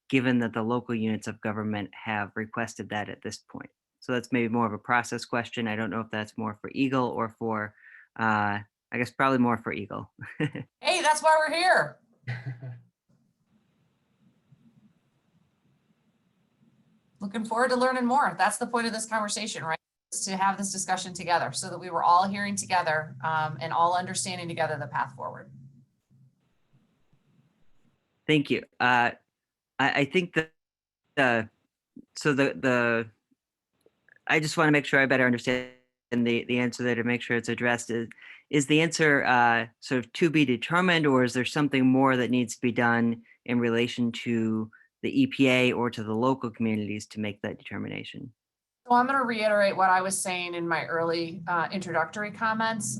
given that the local units of government have requested that at this point? So that's maybe more of a process question. I don't know if that's more for EGLE or for, I guess probably more for EGLE. Hey, that's why we're here. Looking forward to learning more. That's the point of this conversation, right? Is to have this discussion together so that we were all hearing together and all understanding together the path forward. Thank you. I think that I just want to make sure I better understand the answer there to make sure it's addressed. Is the answer sort of to be determined, or is there something more that needs to be done in relation to the EPA or to the local communities to make that determination? So I'm going to reiterate what I was saying in my early introductory comments.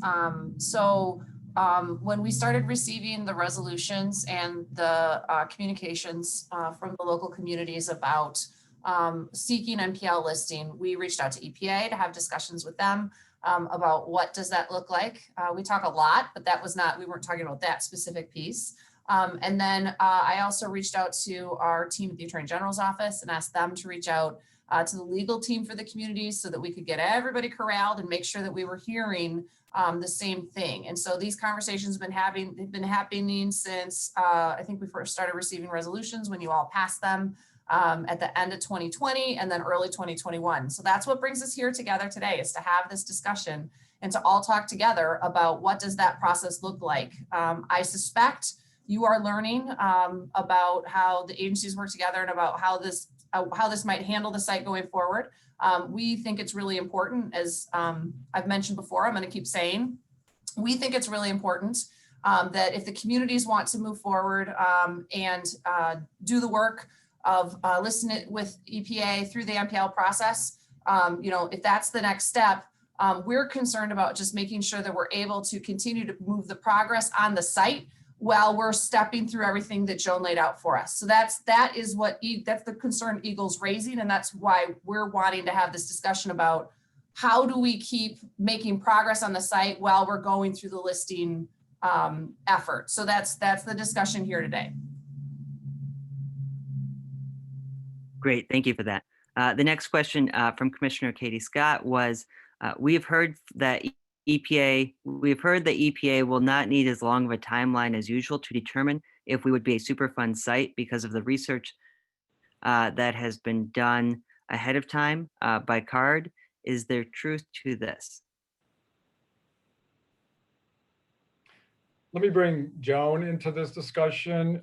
So when we started receiving the resolutions and the communications from the local communities about seeking NPL listing, we reached out to EPA to have discussions with them about what does that look like. We talk a lot, but we weren't talking about that specific piece. And then I also reached out to our team at the Attorney General's office and asked them to reach out to the legal team for the communities so that we could get everybody corralled and make sure that we were hearing the same thing. And so these conversations have been happening since I think we first started receiving resolutions when you all passed them at the end of 2020 and then early 2021. So that's what brings us here together today, is to have this discussion and to all talk together about what does that process look like. I suspect you are learning about how the agencies work together and about how this might handle the site going forward. We think it's really important, as I've mentioned before, I'm going to keep saying, we think it's really important that if the communities want to move forward and do the work of listening with EPA through the NPL process, if that's the next step, we're concerned about just making sure that we're able to continue to move the progress on the site while we're stepping through everything that Joan laid out for us. So that's the concern EGLE's raising, and that's why we're wanting to have this discussion about how do we keep making progress on the site while we're going through the listing effort. So that's the discussion here today. Great, thank you for that. The next question from Commissioner Katie Scott was, we've heard that EPA will not need as long of a timeline as usual to determine if we would be a Superfund site because of the research that has been done ahead of time by CARD. Is there truth to this? Let me bring Joan into this discussion.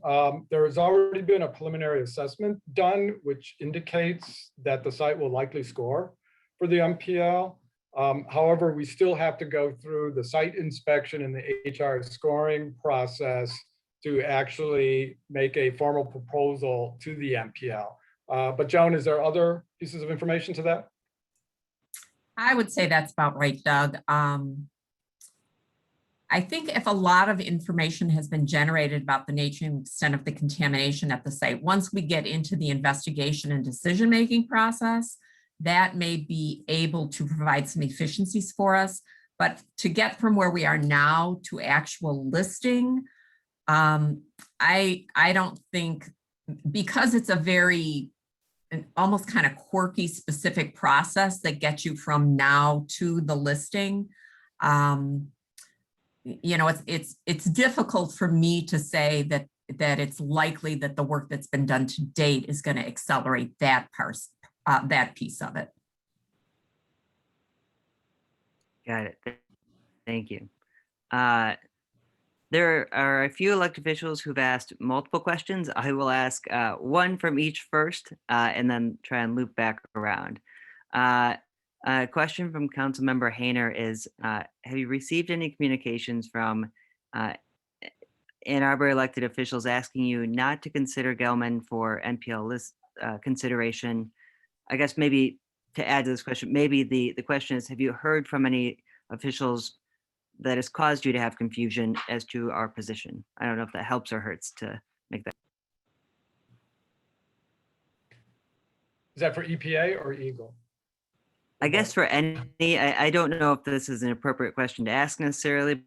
There has already been a preliminary assessment done, which indicates that the site will likely score for the MPL. However, we still have to go through the site inspection and the HR scoring process to actually make a formal proposal to the MPL. But Joan, is there other pieces of information to that? I would say that's about right, Doug. I think if a lot of information has been generated about the nature and extent of the contamination at the site, once we get into the investigation and decision-making process, that may be able to provide some efficiencies for us. But to get from where we are now to actual listing, I don't think, because it's a very almost kind of quirky specific process that gets you from now to the listing. It's difficult for me to say that it's likely that the work that's been done to date is going to accelerate that piece of it. Got it. Thank you. There are a few elected officials who've asked multiple questions. I will ask one from each first and then try and loop back around. A question from Councilmember Hayner is, have you received any communications from Ann Arbor elected officials asking you not to consider Gelman for NPL list consideration? I guess maybe to add to this question, maybe the question is, have you heard from any officials that has caused you to have confusion as to our position? I don't know if that helps or hurts to make that. Is that for EPA or EGLE? I guess for any, I don't know if this is an appropriate question to ask necessarily,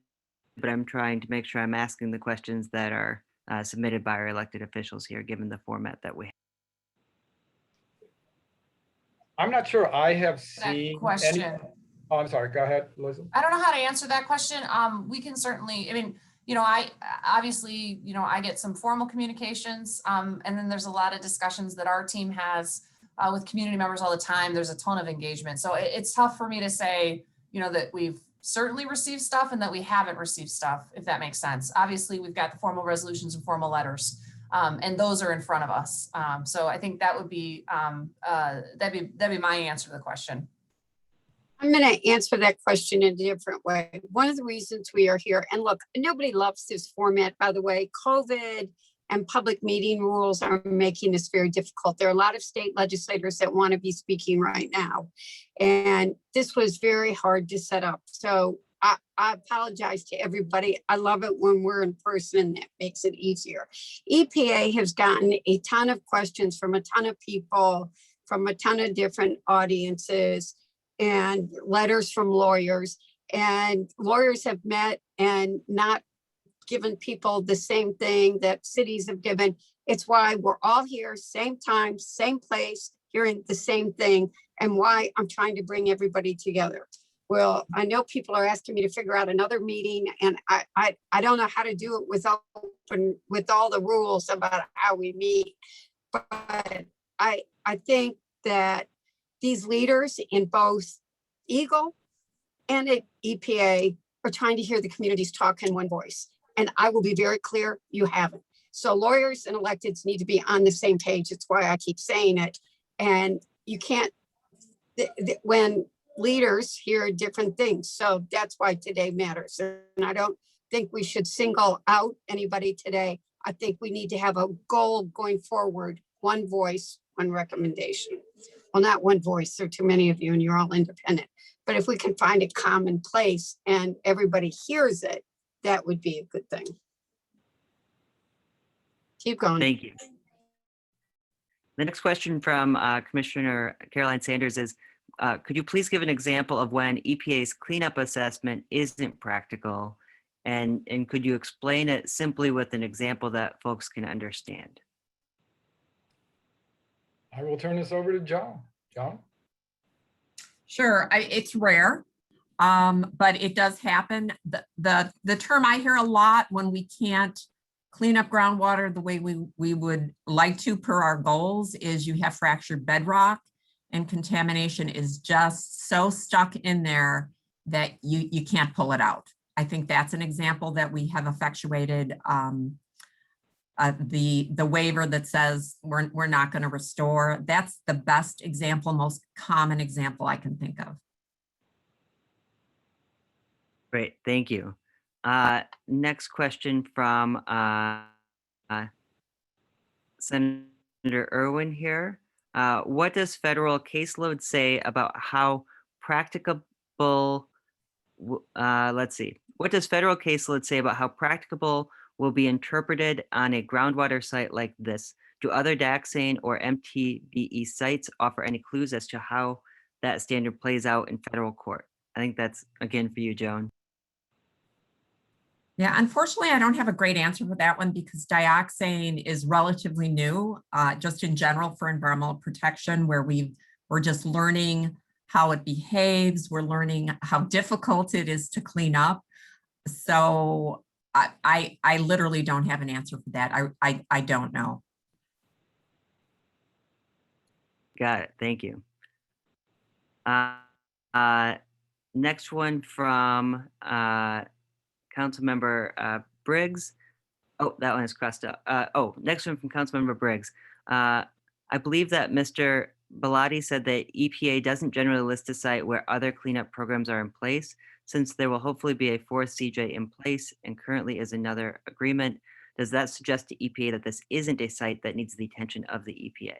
but I'm trying to make sure I'm asking the questions that are submitted by our elected officials here, given the format that we have. I'm not sure I have That seen question. Oh, I'm sorry. Go ahead, Elizabeth. I don't know how to answer that question. We can certainly, I obviously, I get some formal communications, and then there's a lot of discussions that our team has with community members all the time. There's a ton of engagement. So it's tough for me to say, that we've certainly received stuff and that we haven't received stuff, if that makes sense. Obviously, we've got the formal resolutions and formal letters, and those are in front of us. So I think that would be, that'd be my answer to the question. I'm going to answer that question in a different way. One of the reasons we are here, and look, nobody loves this format, by the way. COVID and public meeting rules are making this very difficult. There are a lot of state legislators that want to be speaking right now. And this was very hard to set up. So I apologize to everybody. I love it when we're in person. That makes it easier. EPA has gotten a ton of questions from a ton of people, from a ton of different audiences, and letters from lawyers. And lawyers have met and not given people the same thing that cities have given. It's why we're all here, same time, same place, hearing the same thing, and why I'm trying to bring everybody together. Well, I know people are asking me to figure out another meeting, and I don't know how to do it with all the rules about how we meet. But I think that these leaders in both EGLE and at EPA are trying to hear the communities talk in one voice. And I will be very clear, you haven't. So lawyers and electeds need to be on the same page. It's why I keep saying it. And you can't, when leaders hear different things. So that's why today matters. And I don't think we should single out anybody today. I think we need to have a goal going forward, one voice, one recommendation. Well, not one voice, there are too many of you and you're all independent. But if we can find a common place and everybody hears it, that would be a good thing. Keep going. Thank you. The next question from Commissioner Caroline Sanders is, could you please give an example of when EPA's cleanup assessment isn't practical? And could you explain it simply with an example that folks can understand? I will turn this over to John. John? Sure, it's rare, but it does happen. The term I hear a lot when we can't clean up groundwater the way we would like to per our goals is you have fractured bedrock, and contamination is just so stuck in there that you can't pull it out. I think that's an example that we have effectuated the waiver that says we're not going to restore. That's the best example, most common example I can think of. Great, thank you. Next question from Senator Irwin here. What does federal caseload say about how practicable, let's see. What does federal caseload say about how practicable will be interpreted on a groundwater site like this? Do other dioxane or MTBE sites offer any clues as to how that standard plays out in federal court? I think that's again for you, Joan. Yeah, unfortunately, I don't have a great answer for that one because dioxane is relatively new, just in general for environmental protection, where we're just learning how it behaves. We're learning how difficult it is to clean up. So I literally don't have an answer for that. I don't know. Got it. Thank you. Next one from Councilmember Briggs. Oh, that one is crossed out. Next one from Councilmember Briggs. I believe that Mr. Bellotti said that EPA doesn't generally list a site where other cleanup programs are in place, since there will hopefully be a fourth CJ in place and currently is another agreement. Does that suggest to EPA that this isn't a site that needs the attention of the EPA?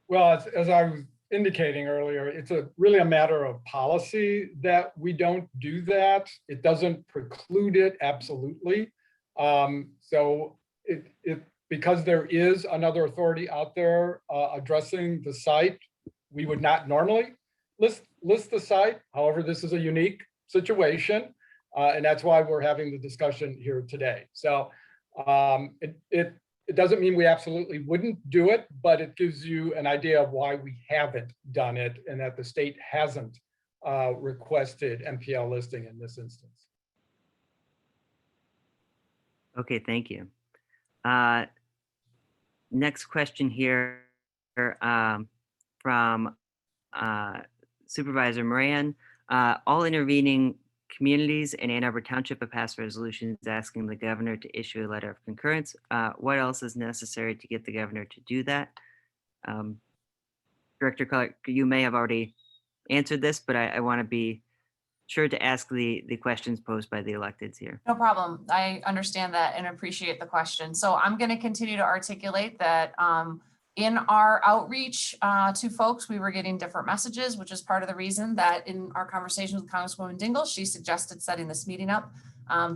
Well, as I was indicating earlier, it's really a matter of policy that we don't do that. It doesn't preclude it, absolutely. So because there is another authority out there addressing the site, we would not normally list the site. However, this is a unique situation, and that's why we're having the discussion here today. So it doesn't mean we absolutely wouldn't do it, but it gives you an idea of why we haven't done it and that the state hasn't requested MPL listing in this instance. Okay, thank you. Next question here from Supervisor Moran. All intervening communities in Ann Arbor Township have passed resolutions asking the governor to issue a letter of concurrence. What else is necessary to get the governor to do that? Director Clark, you may have already answered this, but I want to be sure to ask the questions posed by the electeds here. No problem. I understand that and appreciate the question. So I'm going to continue to articulate that In our outreach to folks, we were getting different messages, which is part of the reason that in our conversation with Congresswoman Dingell, she suggested setting this meeting up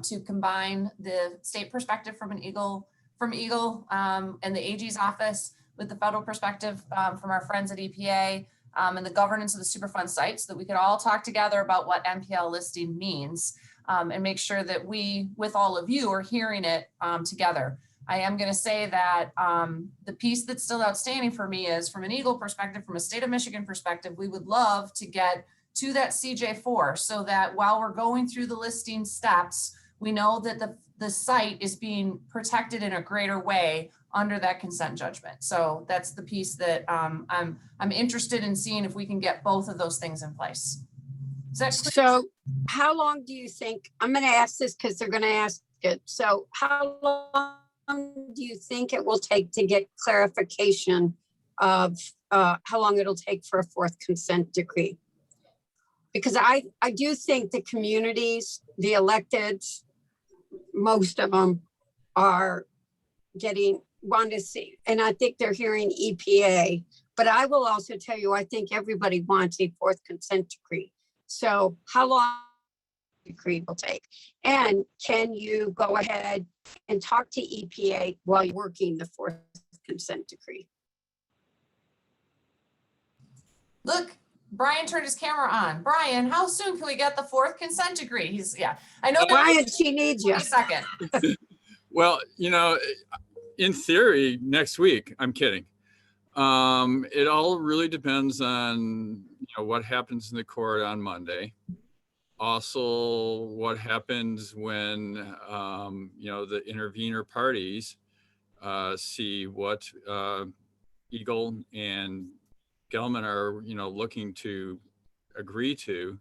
to combine the state perspective from EGLE and the AG's office with the federal perspective from our friends at EPA and the governance of the Superfund site, so that we could all talk together about what NPL listing means and make sure that we, with all of you, are hearing it together. I am going to say that the piece that's still outstanding for me is, from an EGLE perspective, from a state of Michigan perspective, we would love to get to that CJ4 so that while we're going through the listing steps, we know that the site is being protected in a greater way under that consent judgment. So that's the piece that I'm interested in seeing if we can get both of those things in place. Is that clear? So how long do you think, I'm going to ask this because they're going to ask it. So how long do you think it will take to get clarification of how long it'll take for a fourth consent decree? Because I do think the communities, the electeds, most of them are want to see, and I think they're hearing EPA, but I will also tell you, I think everybody wants a fourth consent decree. So how long the decree will take? And can you go ahead and talk to EPA while you're working the fourth consent decree? Look, Brian turned his camera on. Brian, how soon can we get the fourth consent decree? I know. Brian, she needs you. 20 seconds. Well, in theory, next week. I'm kidding. It all really depends on what happens in the court on Monday. Also, what happens when the intervener parties see what EGLE and Gelman are looking to agree to,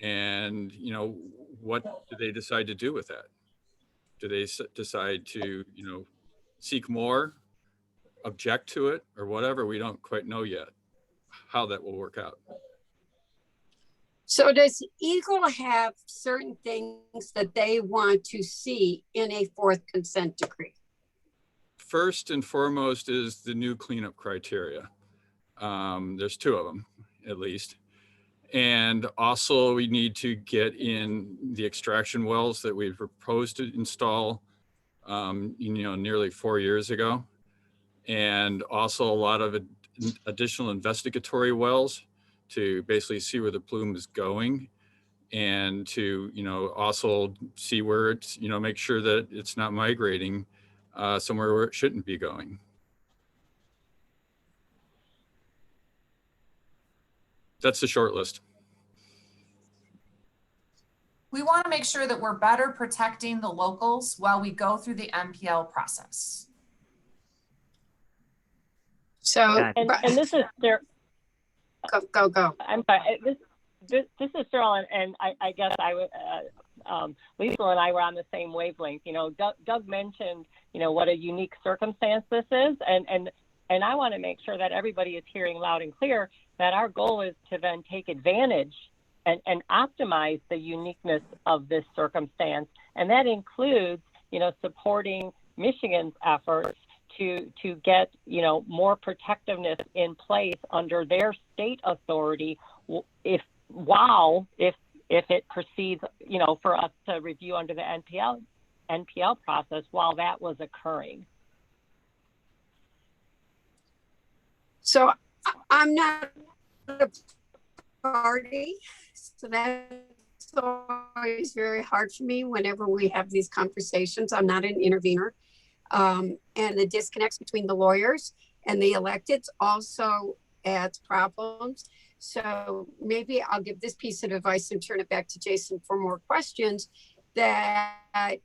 and what do they decide to do with that? Do they decide to seek more, object to it, or whatever? We don't quite know yet how that will work out. So does EGLE have certain things that they want to see in a fourth consent decree? First and foremost is the new cleanup criteria. There's 2 of them, at least. And also we need to get in the extraction wells that we proposed to install, nearly 4 years ago. And also a lot of additional investigatory wells to basically see where the plume is going, and to, also see where it's, make sure that it's not migrating somewhere where it shouldn't be going. That's the short list. We want to make sure that we're better protecting the locals while we go through the NPL process. So, And this is there. Go. I'm sorry. This is Cheryl, and I guess I would. Lisa and I were on the same wavelength. Doug mentioned what a unique circumstance this is, and I want to make sure that everybody is hearing loud and clear that our goal is to then take advantage and optimize the uniqueness of this circumstance, and that includes supporting Michigan's efforts to get more protectiveness in place under their state authority if it proceeds for us to review under the NPL process while that was occurring. So I'm not a party, so that's always very hard for me whenever we have these conversations. I'm not an intervener. And the disconnects between the lawyers and the electeds also adds problems. So maybe I'll give this piece of advice and turn it back to Jason for more questions, that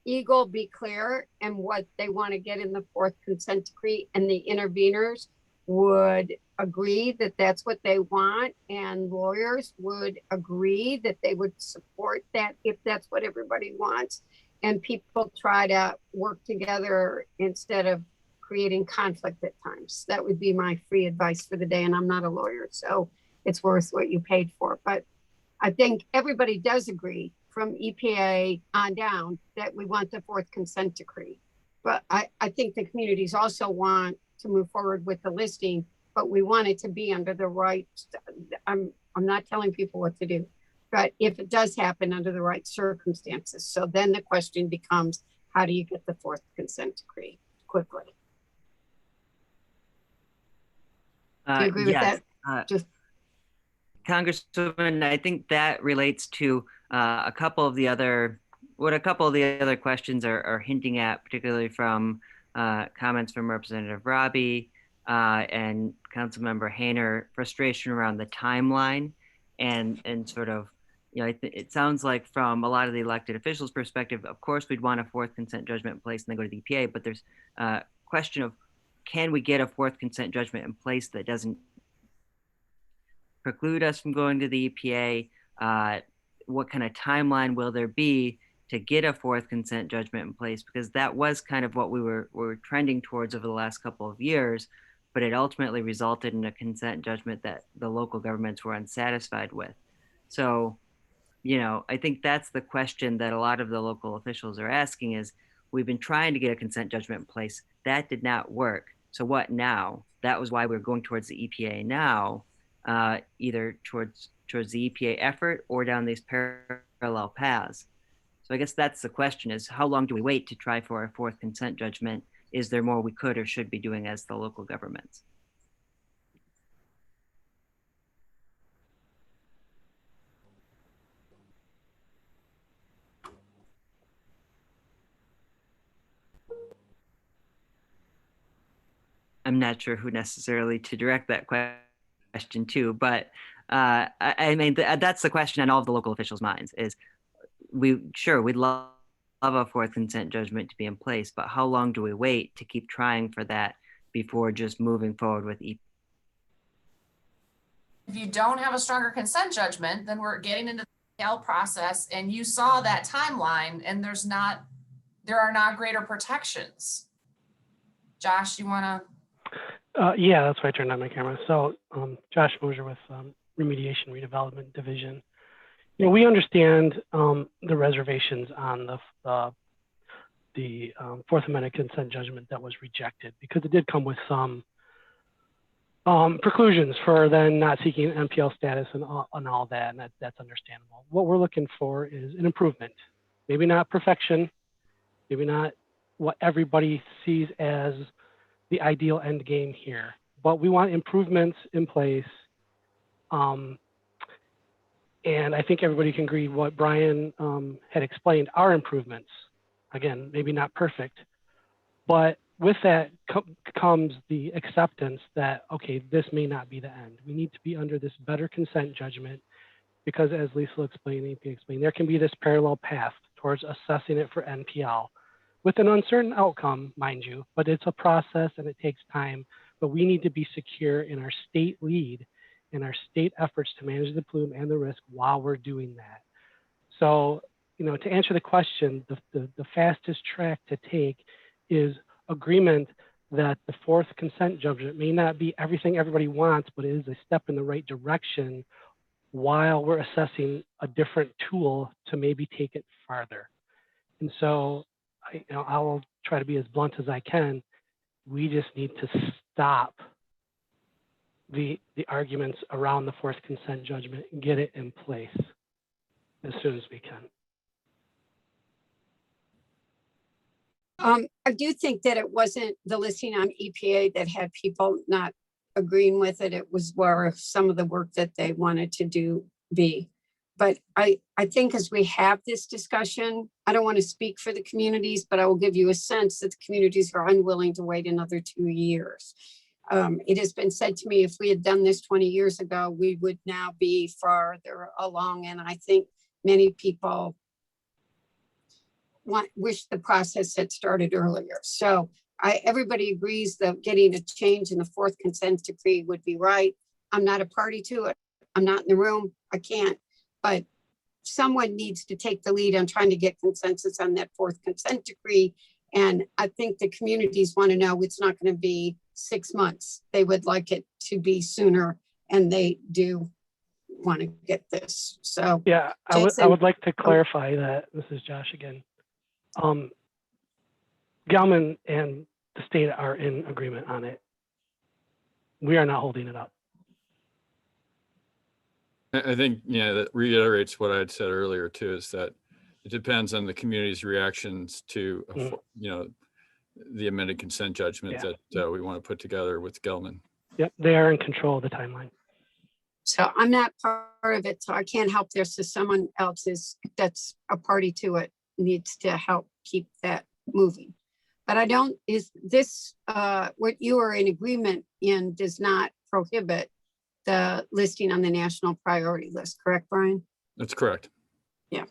EGLE be clear in what they want to get in the fourth consent decree, and the interveners would agree that that's what they want, and lawyers would agree that they would support that if that's what everybody wants, and people try to work together instead of creating conflict at times. That would be my free advice for the day, and I'm not a lawyer, so it's worth what you paid for. But I think everybody does agree from EPA on down that we want the fourth consent decree. But I think the communities also want to move forward with the listing, but we want it to be under the right, I'm not telling people what to do, but if it does happen under the right circumstances. So then the question becomes, how do you get the fourth consent decree quickly? Do you agree with Yes, that? Just Congresswoman, I think that relates to a couple of the other questions are hinting at, particularly from comments from Representative Robbie and Councilmember Hayner, frustration around the timeline and sort of, you know, it sounds like from a lot of the elected officials' perspective, of course, we'd want a fourth consent judgment in place and then go to the EPA, but there's a question of, can we get a fourth consent judgment in place that doesn't preclude us from going to the EPA? What kind of timeline will there be to get a fourth consent judgment in place? Because that was kind of what we were trending towards over the last couple of years, but it ultimately resulted in a consent judgment that the local governments were unsatisfied with. So, you know, I think that's the question that a lot of the local officials are asking is, we've been trying to get a consent judgment in place. That did not work. So what now? That was why we're going towards the EPA now, either towards the EPA effort or down these parallel paths. So I guess that's the question, is how long do we wait to try for a fourth consent judgment? Is there more we could or should be doing as the local governments? I'm not sure who necessarily to direct that question to, but I mean, that's the question on all of the local officials' minds is, we'd love a fourth consent judgment to be in place, but how long do we wait to keep trying for that before just moving forward with EPA? If you don't have a stronger consent judgment, then we're getting into the EPA process, and you saw that timeline, and there are not greater protections. Josh, you want to? Yeah, that's why I turned on my camera. So Josh Mosier with Remediation Redevelopment Division. You know, we understand the reservations on the Fourth Amendment consent judgment that was rejected, because it did come with some preclusions for then not seeking NPL status and all that, and that's understandable. What we're looking for is an improvement, maybe not perfection, maybe not what everybody sees as the ideal end game here, but we want improvements in place. And I think everybody can agree what Brian had explained are improvements. Again, maybe not perfect, but with that comes the acceptance that, okay, this may not be the end. We need to be under this better consent judgment, because as Lisa explained, EPA explained, there can be this parallel path towards assessing it for NPL with an uncertain outcome, mind you, but it's a process and it takes time, but we need to be secure in our state lead and our state efforts to manage the plume and the risk while we're doing that. So, you know, to answer the question, the fastest track to take is agreement that the fourth consent judgment may not be everything everybody wants, but it is a step in the right direction while we're assessing a different tool to maybe take it farther. And so, I will try to be as blunt as I can. We just need to stop the arguments around the fourth consent judgment and get it in place as soon as we can. I do think that it wasn't the listing on EPA that had people not agreeing with it. It was where some of the work that they wanted to do be. But I think as we have this discussion, I don't want to speak for the communities, but I will give you a sense that the communities are unwilling to wait another 2 years. It has been said to me, if we had done this 20 years ago, we would now be farther along. And I think many people wish the process had started earlier. So everybody agrees that getting a change in the fourth consent decree would be right. I'm not a party to it. I'm not in the room. I can't. But someone needs to take the lead on trying to get consensus on that fourth consent decree. And I think the communities want to know it's not going to be 6 months. They would like it to be sooner, and they do want to get this. So yeah, I would like to clarify that. This is Josh again. Gelman and the state are in agreement on it. We are not holding it up. I think, yeah, that reiterates what I had said earlier too, is that it depends on the community's reactions to, you know, the amended consent judgment that we want to put together with Gelman. Yep, they are in control of the timeline. So I'm not part of it, so I can't help there. So someone else that's a party to it needs to help keep that moving. But I don't, is this, what you are in agreement in does not prohibit the listing on the national priority list, correct, Brian? That's correct. Yeah.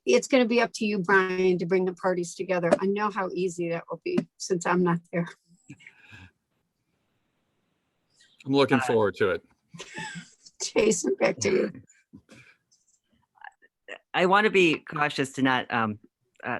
It's going to be up to you, Brian, to bring the parties together. I know how easy that will be since I'm not there. I'm looking forward to it. Jason, back to you. I want to be cautious to not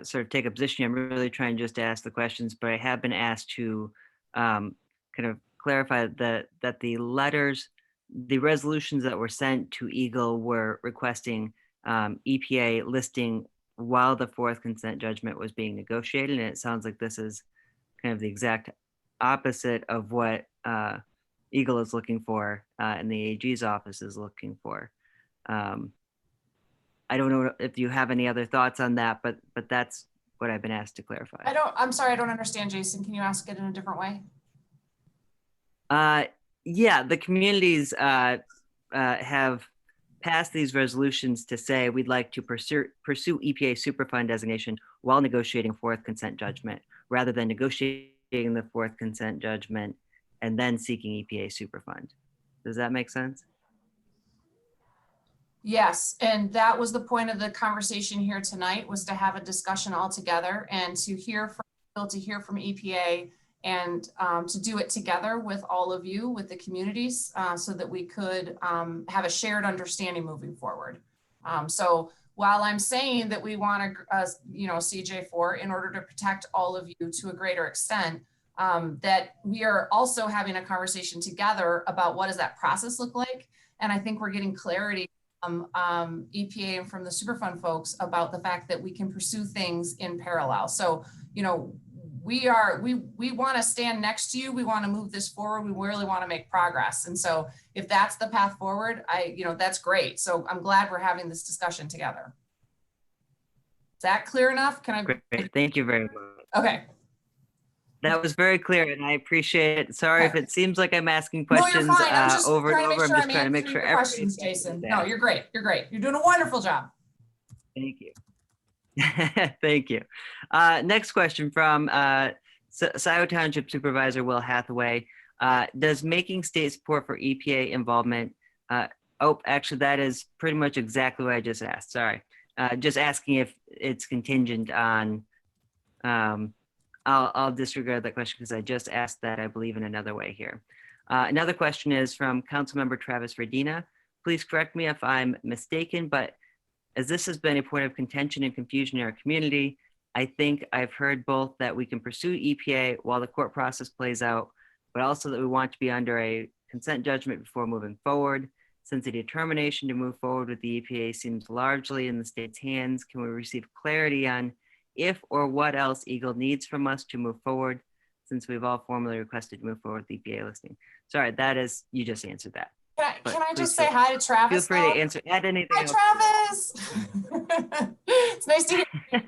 sort of take a position. I'm really trying just to ask the questions, but I have been asked to kind of clarify that the letters, the resolutions that were sent to EGLE were requesting EPA listing while the fourth consent judgment was being negotiated. And it sounds like this is kind of the exact opposite of what EGLE is looking for and the AG's office is looking for. I don't know if you have any other thoughts on that, but that's what I've been asked to clarify. I'm sorry, I don't understand, Jason. Can you ask it in a different way? Yeah, the communities have passed these resolutions to say we'd like to pursue EPA Superfund designation while negotiating fourth consent judgment, rather than negotiating the fourth consent judgment and then seeking EPA Superfund. Does that make sense? Yes, and that was the point of the conversation here tonight, was to have a discussion all together and to hear from EPA and to do it together with all of you, with the communities, so that we could have a shared understanding moving forward. So while I'm saying that we want to, CJ4 in order to protect all of you to a greater extent, that we are also having a conversation together about what does that process look like. And I think we're getting clarity from EPA and from the Superfund folks about the fact that we can pursue things in parallel. So, you know, we want to stand next to you. We want to move this forward. We really want to make progress. And so if that's the path forward, that's great. So I'm glad we're having this discussion together. Is that clear enough? Can I? Great. Thank you very much. Okay. That was very clear and I appreciate it. Sorry if it seems like I'm asking No, questions you're fine. I'm just over and over. I'm just trying to make sure questions, Jason. No, you're great. You're great. You're doing a wonderful job. Thank you. Thank you. Next question from Scioto Township Supervisor Will Hathaway. Does making state support for EPA involvement, actually that is pretty much exactly what I just asked, sorry. Just asking if it's contingent on, I'll disregard that question because I just asked that, I believe, in another way here. Another question is from Councilmember Travis Verdina. Please correct me if I'm mistaken, but as this has been a point of contention and confusion in our community, I think I've heard both that we can pursue EPA while the court process plays out, but also that we want to be under a consent judgment before moving forward. Since the determination to move forward with the EPA seems largely in the state's hands, can we receive clarity on if or what else EGLE needs from us to move forward, since we've all formally requested to move forward with the EPA listing? Sorry, that is, you just answered that. Can I just say hi to Travis? Feel free to answer, add anything else. Hi, Travis. It's nice to hear you.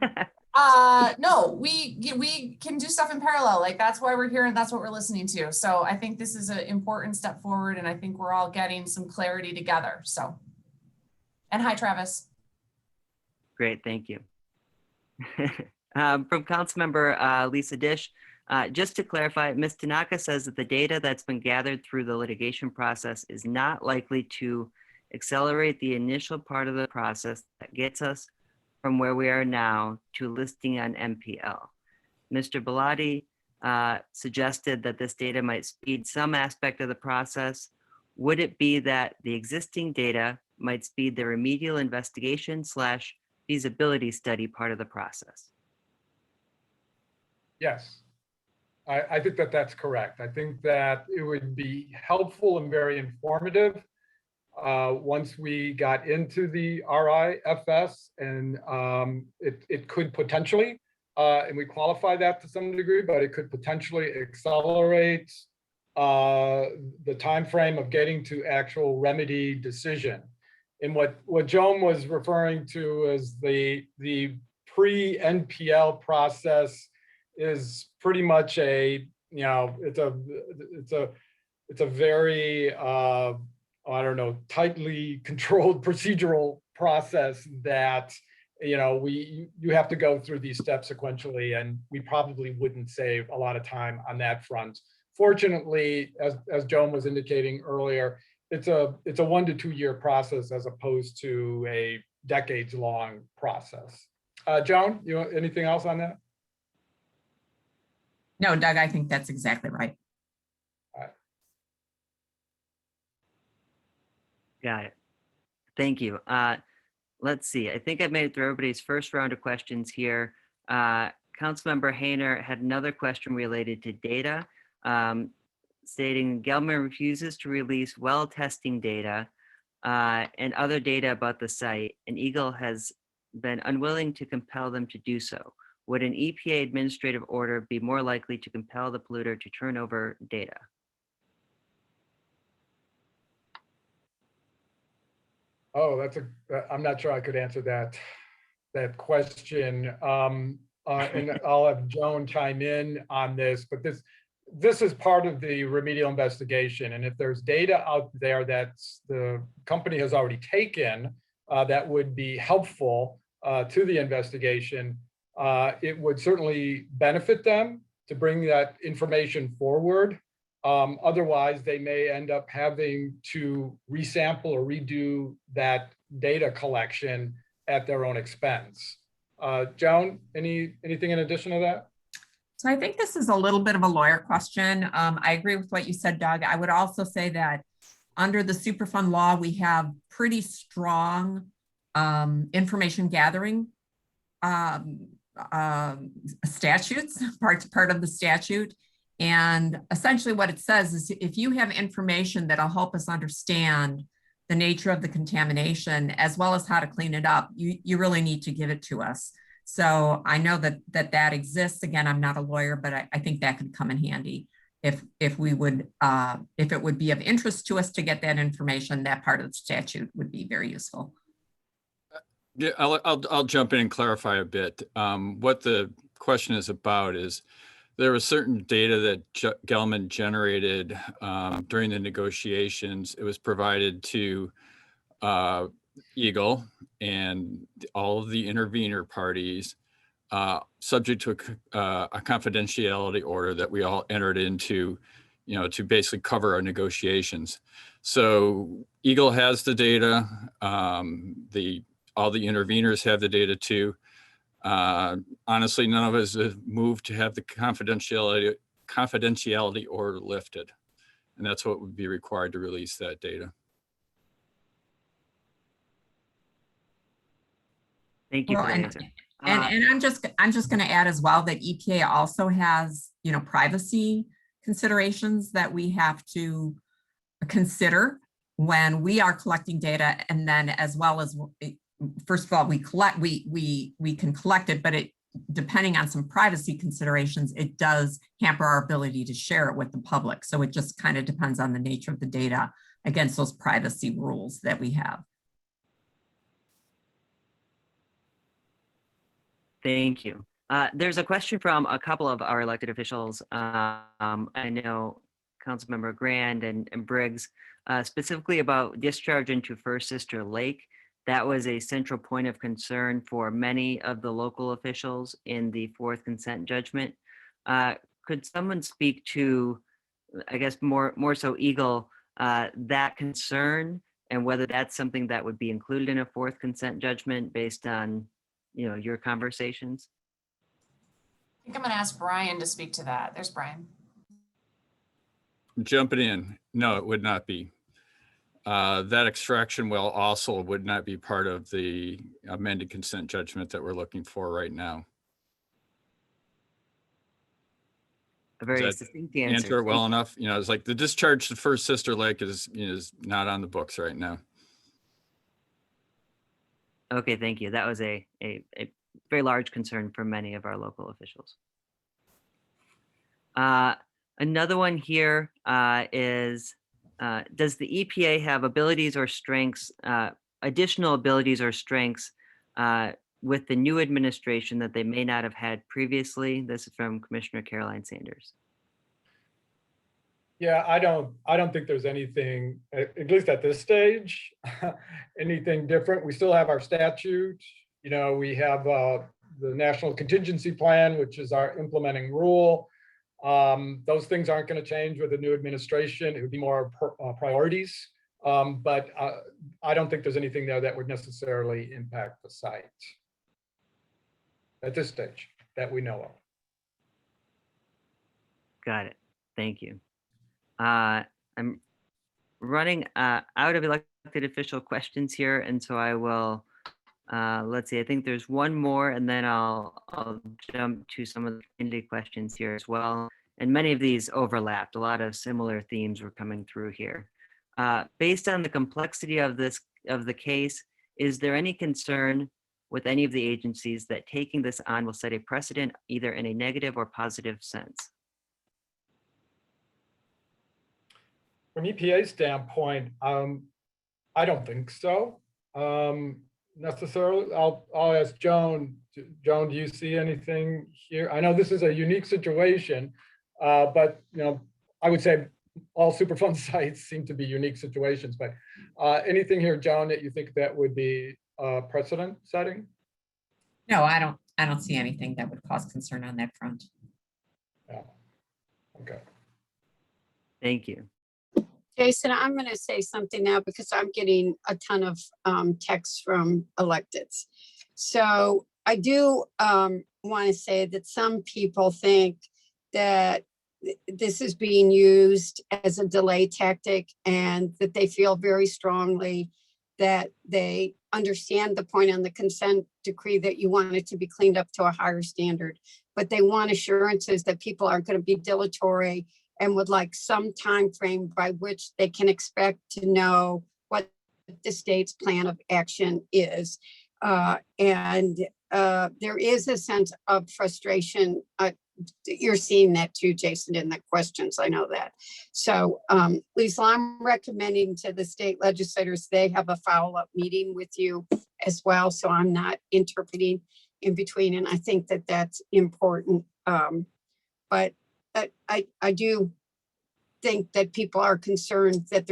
No, we can do stuff in parallel. Like that's why we're here and that's what we're listening to. So I think this is an important step forward and I think we're all getting some clarity together. So, and hi, Travis. Great, thank you. From Councilmember Lisa Dish, just to clarify, Ms. Tanaka says that the data that's been gathered through the litigation process is not likely to accelerate the initial part of the process that gets us from where we are now to listing on MPL. Mr. Bellotti suggested that this data might speed some aspect of the process. Would it be that the existing data might speed the remedial investigation / feasibility study part of the process? Yes, I think that that's correct. I think that it would be helpful and very informative once we got into the RIFS, and it could potentially, and we qualify that to some degree, but it could potentially accelerate the time frame of getting to actual remedy decision. And what Joan was referring to as the pre-NPL process is pretty much a, you know, it's a very I don't know, tightly controlled procedural process that, you know, you have to go through these steps sequentially, and we probably wouldn't save a lot of time on that front. Fortunately, as Joan was indicating earlier, it's a 1 to 2 year process as opposed to a decades long process. Joan, you want anything else on that? No, Doug, I think that's exactly right. Got it. Thank you. Let's see. I think I've made it through everybody's first round of questions here. Councilmember Hayner had another question related to data, stating Gelman refuses to release well testing data and other data about the site, and EGLE has been unwilling to compel them to do so. Would an EPA administrative order be more likely to compel the polluter to turn over data? Oh, I'm not sure I could answer that question. And I'll have Joan chime in on this, but this is part of the remedial investigation. And if there's data out there that the company has already taken that would be helpful to the investigation, it would certainly benefit them to bring that information forward. Otherwise, they may end up having to resample or redo that data collection at their own expense. Joan, anything in addition to that? So I think this is a little bit of a lawyer question. I agree with what you said, Doug. I would also say that under the Superfund law, we have pretty strong information gathering statutes, part of the statute. And essentially what it says is if you have information that'll help us understand the nature of the contamination as well as how to clean it up, you really need to give it to us. So I know that exists. Again, I'm not a lawyer, but I think that could come in handy if it would be of interest to us to get that information. That part of the statute would be very useful. Yeah, I'll jump in and clarify a bit. What the question is about is there was certain data that Gelman generated during the negotiations. It was provided to EGLE and all of the intervener parties, subject to a confidentiality order that we all entered into, you know, to basically cover our negotiations. So EGLE has the data. All the interveners have the data too. Honestly, none of us have moved to have the confidentiality order lifted. And that's what would be required to release that data. Thank you for the answer. And I'm just going to add as well that EPA also has, you know, privacy considerations that we have to consider when we are collecting data, and then as well as, first of all, we can collect it, but depending on some privacy considerations, it does hamper our ability to share it with the public. So it just kind of depends on the nature of the data against those privacy rules that we have. Thank you. There's a question from a couple of our elected officials. I know Councilmember Grand and Briggs, specifically about discharge into First Sister Lake. That was a central point of concern for many of the local officials in the fourth consent judgment. Could someone speak to, I guess more so EGLE, that concern and whether that's something that would be included in a fourth consent judgment based on, you know, your conversations? I think I'm going to ask Brian to speak to that. There's Brian. Jumping in. No, it would not be. That extraction well also would not be part of the amended consent judgment that we're looking for right now. A very succinct answer. Answer it well enough. You know, it's like the discharge to First Sister Lake is not on the books right now. Okay, thank you. That was a very large concern for many of our local officials. Another one here is, does the EPA have abilities or strengths, additional abilities or strengths with the new administration that they may not have had previously? This is from Commissioner Caroline Sanders. Yeah, I don't think there's anything, at least at this stage, anything different. We still have our statute. You know, we have the National Contingency Plan, which is our implementing rule. Those things aren't going to change with the new administration. It would be more priorities. But I don't think there's anything there that would necessarily impact the site at this stage that we know of. Got it. Thank you. I'm running out of elected official questions here, and so I will, let's see, I think there's one more, and then I'll jump to some of the community questions here as well. And many of these overlapped. A lot of similar themes were coming through here. Based on the complexity of the case, is there any concern with any of the agencies that taking this on will set a precedent either in a negative or positive sense? From EPA standpoint, I don't think so necessarily. I'll ask Joan. Joan, do you see anything here? I know this is a unique situation, but you know, I would say all Superfund sites seem to be unique situations. But anything here, Joan, that you think that would be precedent setting? No, I don't see anything that would cause concern on that front. Yeah. Okay. Thank you. Jason, I'm going to say something now because I'm getting a ton of texts from electeds. So I do want to say that some people think that this is being used as a delay tactic and that they feel very strongly that they understand the point on the consent decree that you want it to be cleaned up to a higher standard, but they want assurances that people aren't going to be dilatory and would like some time frame by which they can expect to know what the state's plan of action is. And there is a sense of frustration. You're seeing that too, Jason, in the questions. I know that. So Lisa, I'm recommending to the state legislators, they have a follow-up meeting with you as well. So I'm not interpreting in between. And I think that that's important. But I do think that people are concerned that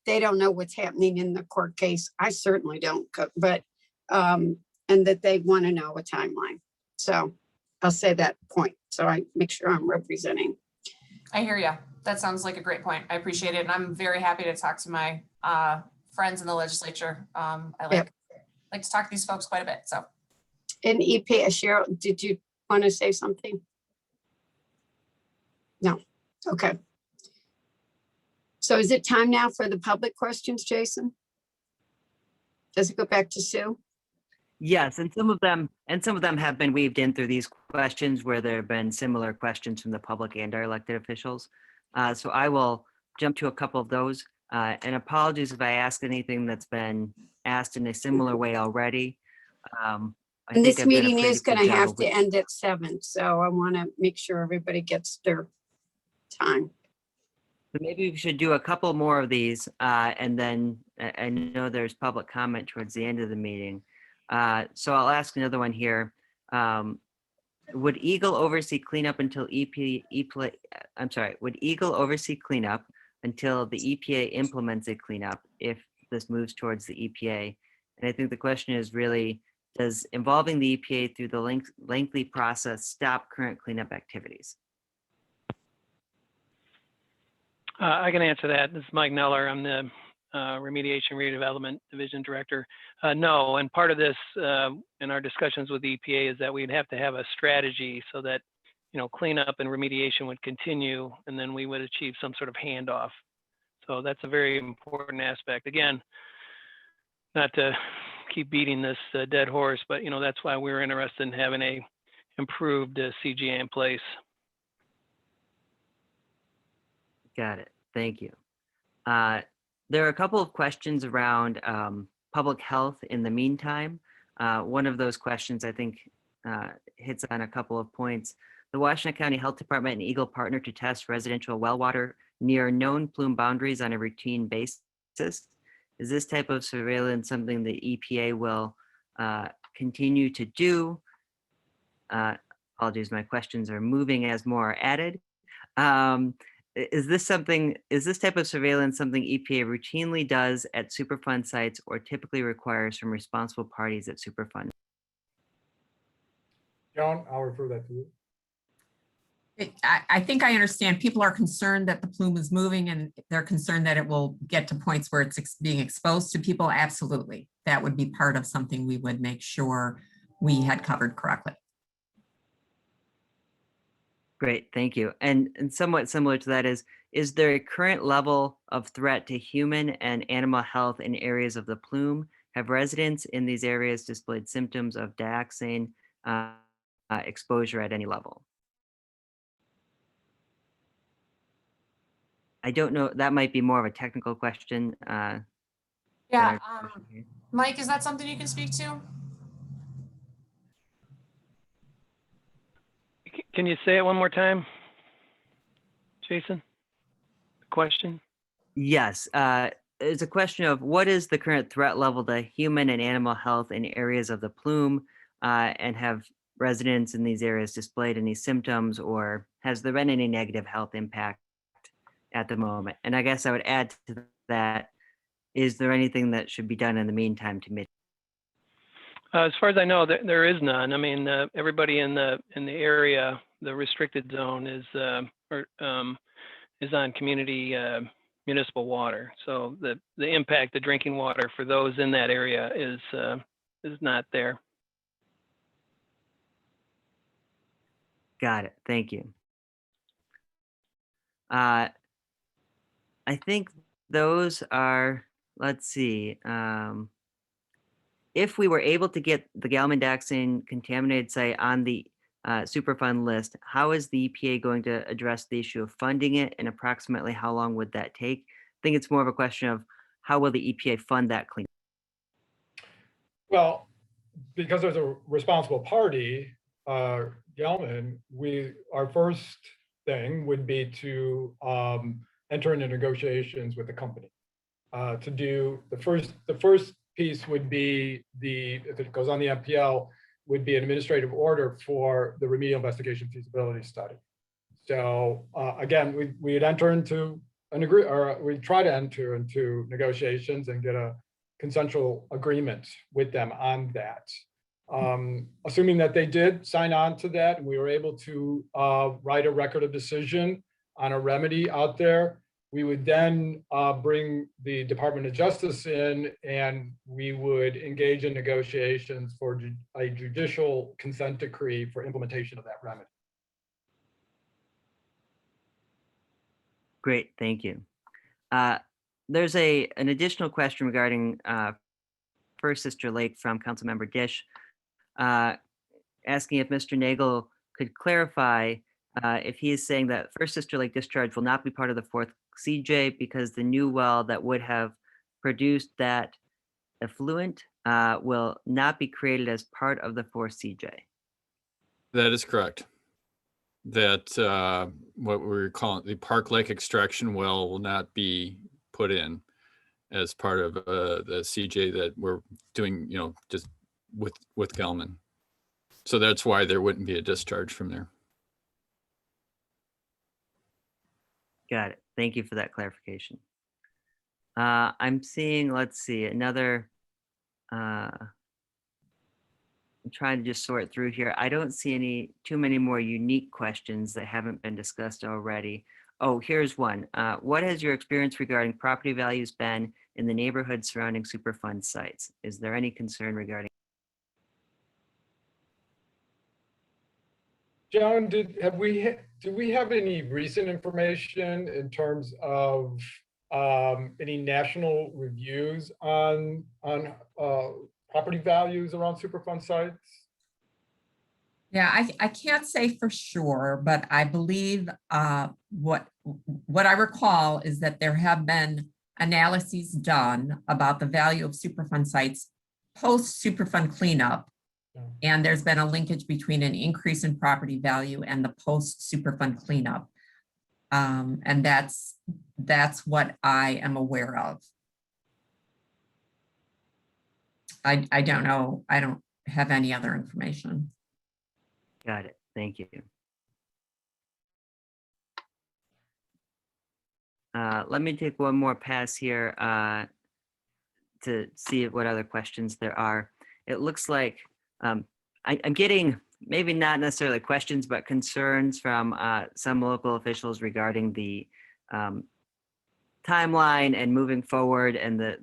they don't know what's happening in the court case. I certainly don't, but, and that they want to know a timeline. So I'll say that point. So I make sure I'm representing. I hear you. That sounds like a great point. I appreciate it. And I'm very happy to talk to my friends in the legislature. I like to talk to these folks quite a bit. So. And EPA, Cheryl, did you want to say something? No. Okay. So is it time now for the public questions, Jason? Does it go back to Sue? Yes, and some of them have been weaved in through these questions where there have been similar questions from the public and our elected officials. So I will jump to a couple of those. And apologies if I ask anything that's been asked in a similar way already. And this meeting is going to have to end at 7. So I want to make sure everybody gets their time. So maybe we should do a couple more of these. And then I know there's public comment towards the end of the meeting. So I'll ask another one here. Would EGLE oversee cleanup until would EGLE oversee cleanup until the EPA implements a cleanup if this moves towards the EPA? And I think the question is really, does involving the EPA through the lengthy process stop current cleanup activities? I can answer that. This is Mike Neller. I'm the Remediation Redevelopment Division Director. No, and part of this in our discussions with the EPA is that we'd have to have a strategy so that, you know, cleanup and remediation would continue, and then we would achieve some sort of handoff. So that's a very important aspect. Again, not to keep beating this dead horse, but you know, that's why we're interested in having a improved CGA in place. Got it. Thank you. There are a couple of questions around public health in the meantime. One of those questions I think hits on a couple of points. The Washtenaw County Health Department and Eagle partner to test residential well water near known plume boundaries on a routine basis. Is this type of surveillance something the EPA will continue to do? Apologies, my questions are moving as more are added. Is this type of surveillance something EPA routinely does at Superfund sites or typically requires from responsible parties at Superfund? John, I'll refer that to you. I think I understand. People are concerned that the plume is moving and they're concerned that it will get to points where it's being exposed to people. Absolutely. That would be part of something we would make sure we had covered correctly. Great, thank you. And somewhat similar to that is there a current level of threat to human and animal health in areas of the plume? Have residents in these areas displayed symptoms of dioxane exposure at any level? I don't know, that might be more of a technical question. Yeah, Mike, is that something you can speak to? Can you say it one more time, Jason? Question? Yes, it's a question of what is the current threat level to human and animal health in areas of the plume, and have residents in these areas displayed any symptoms, or has there been any negative health impact at the moment? And I guess I would add to that, is there anything that should be done in the meantime to mitigate? As far as I know, there is none. I mean, everybody in the area, the restricted zone is on community municipal water. So the impact to drinking water for those in that area is not there. Got it. Thank you. I think those are, let's see. If we were able to get the Gelman dioxane contaminated site on the Superfund list, how is the EPA going to address the issue of funding it, and approximately how long would that take? I think it's more of a question of how will the EPA fund that cleanup? Well, because there's a responsible party, Gelman, our first thing would be to enter into negotiations with the company. To do the first piece would be if it goes on the MPL, would be an administrative order for the remedial investigation feasibility study. So again, we'd enter into we'd try to enter into negotiations and get a consensual agreement with them on that. Assuming that they did sign on to that, and we were able to write a record of decision on a remedy out there, we would then bring the Department of Justice in, and we would engage in negotiations for a judicial consent decree for implementation of that remedy. Great, thank you. There's an additional question regarding First Sister Lake from Councilmember Dish, asking if Mr. Nagel could clarify if he is saying that First Sister Lake discharge will not be part of the fourth CJ because the new well that would have produced that effluent will not be created as part of the fourth CJ. That is correct. That what we're calling the Park Lake extraction well will not be put in as part of the CJ that we're doing, just with Gelman. So that's why there wouldn't be a discharge from there. Got it. Thank you for that clarification. I'm seeing, let's see, another, I'm trying to just sort through here. I don't see too many more unique questions that haven't been discussed already. Oh, here's one. What has your experience regarding property values been in the neighborhood surrounding Superfund sites? Is there any concern regarding? John, do we have any recent information in terms of any national reviews on property values around Superfund sites? Yeah, I can't say for sure, but I believe what I recall is that there have been analyses done about the value of Superfund sites post Superfund cleanup. And there's been a linkage between an increase in property value and the post Superfund cleanup. And that's what I am aware of. I don't know. I don't have any other information. Got it. Thank you. Let me take one more pass here to see what other questions there are. It looks like I'm getting maybe not necessarily questions, but concerns from some local officials regarding the timeline and moving forward, and the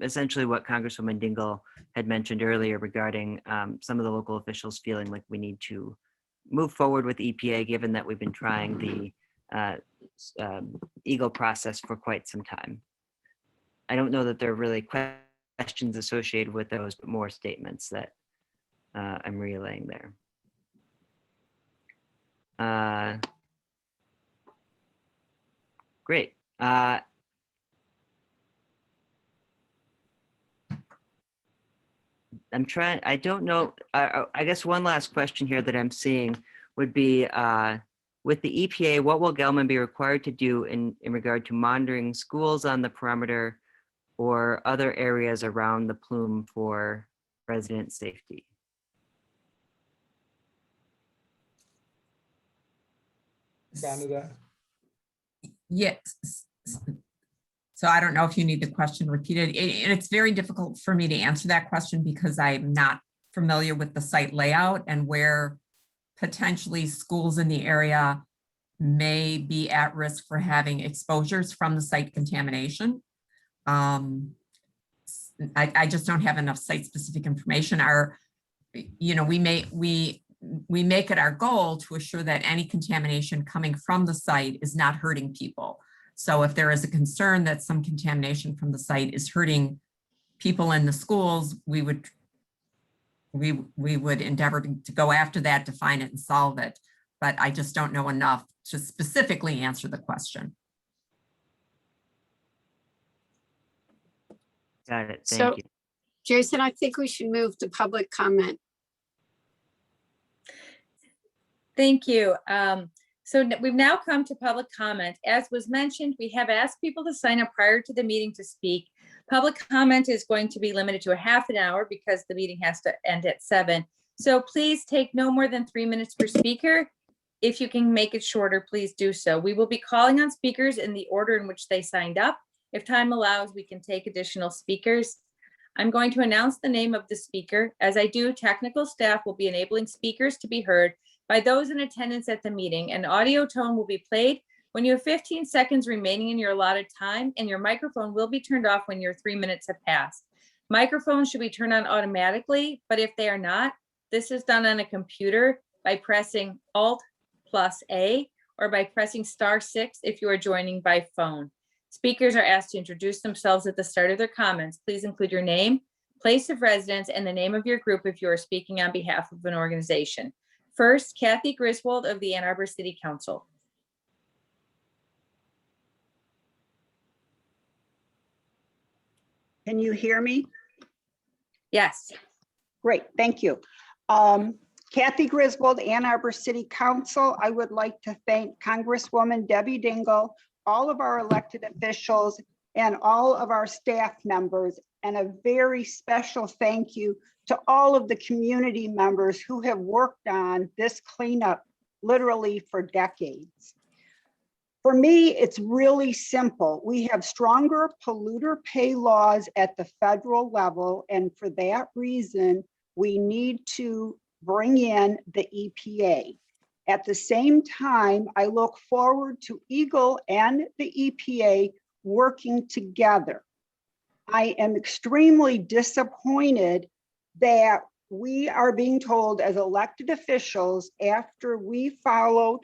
essentially what Congresswoman Dingell had mentioned earlier regarding some of the local officials feeling like we need to move forward with EPA, given that we've been trying the EGLE process for quite some time. I don't know that there are really questions associated with those, but more statements that I'm relaying there. Great. I don't know, I guess one last question here that I'm seeing would be, with the EPA, what will Gelman be required to do in regard to monitoring schools on the perimeter or other areas around the plume for resident safety? Down to that. Yes. So I don't know if you need the question repeated. It's very difficult for me to answer that question because I'm not familiar with the site layout and where potentially schools in the area may be at risk for having exposures from the site contamination. I just don't have enough site-specific information. We make it our goal to assure that any contamination coming from the site is not hurting people. So if there is a concern that some contamination from the site is hurting people in the schools, we would endeavor to go after that, define it and solve it. But I just don't know enough to specifically answer the question. Got it. Thank you. Jason, I think we should move to public comment. Thank you. So we've now come to public comment. As was mentioned, we have asked people to sign up prior to the meeting to speak. Public comment is going to be limited to a half an hour because the meeting has to end at 7. So please take no more than 3 minutes per speaker. If you can make it shorter, please do so. We will be calling on speakers in the order in which they signed up. If time allows, we can take additional speakers. I'm going to announce the name of the speaker. As I do, technical staff will be enabling speakers to be heard by those in attendance at the meeting. An audio tone will be played when you have 15 seconds remaining in your allotted time, and your microphone will be turned off when your 3 minutes have passed. Microphones should be turned on automatically, but if they are not, this is done on a computer by pressing Alt+A or by pressing *6 if you are joining by phone. Speakers are asked to introduce themselves at the start of their comments. Please include your name, place of residence, and the name of your group if you are speaking on behalf of an organization. First, Kathy Griswold of the Ann Arbor City Council. Can you hear me? Yes. Great, thank you. Kathy Griswold, Ann Arbor City Council. I would like to thank Congresswoman Debbie Dingell, all of our elected officials, and all of our staff members, and a very special thank you to all of the community members who have worked on this cleanup literally for decades. For me, it's really simple. We have stronger polluter pay laws at the federal level, and for that reason, we need to bring in the EPA. At the same time, I look forward to EGLE and the EPA working together. I am extremely disappointed that we are being told as elected officials, after we followed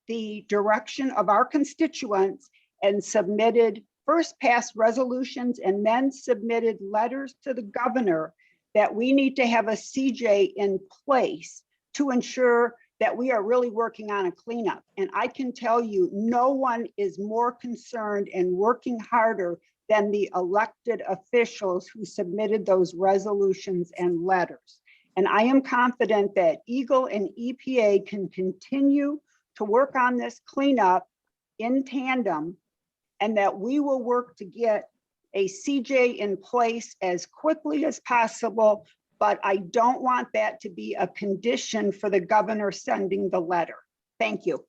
the direction of our constituents and submitted first passed resolutions and then submitted letters to the governor, that we need to have a CJ in place to ensure that we are really working on a cleanup. And I can tell you, no one is more concerned and working harder than the elected officials who submitted those resolutions and letters. And I am confident that EGLE and EPA can continue to work on this cleanup in tandem, and that we will work to get a CJ in place as quickly as possible. But I don't want that to be a condition for the governor sending the letter. Thank you.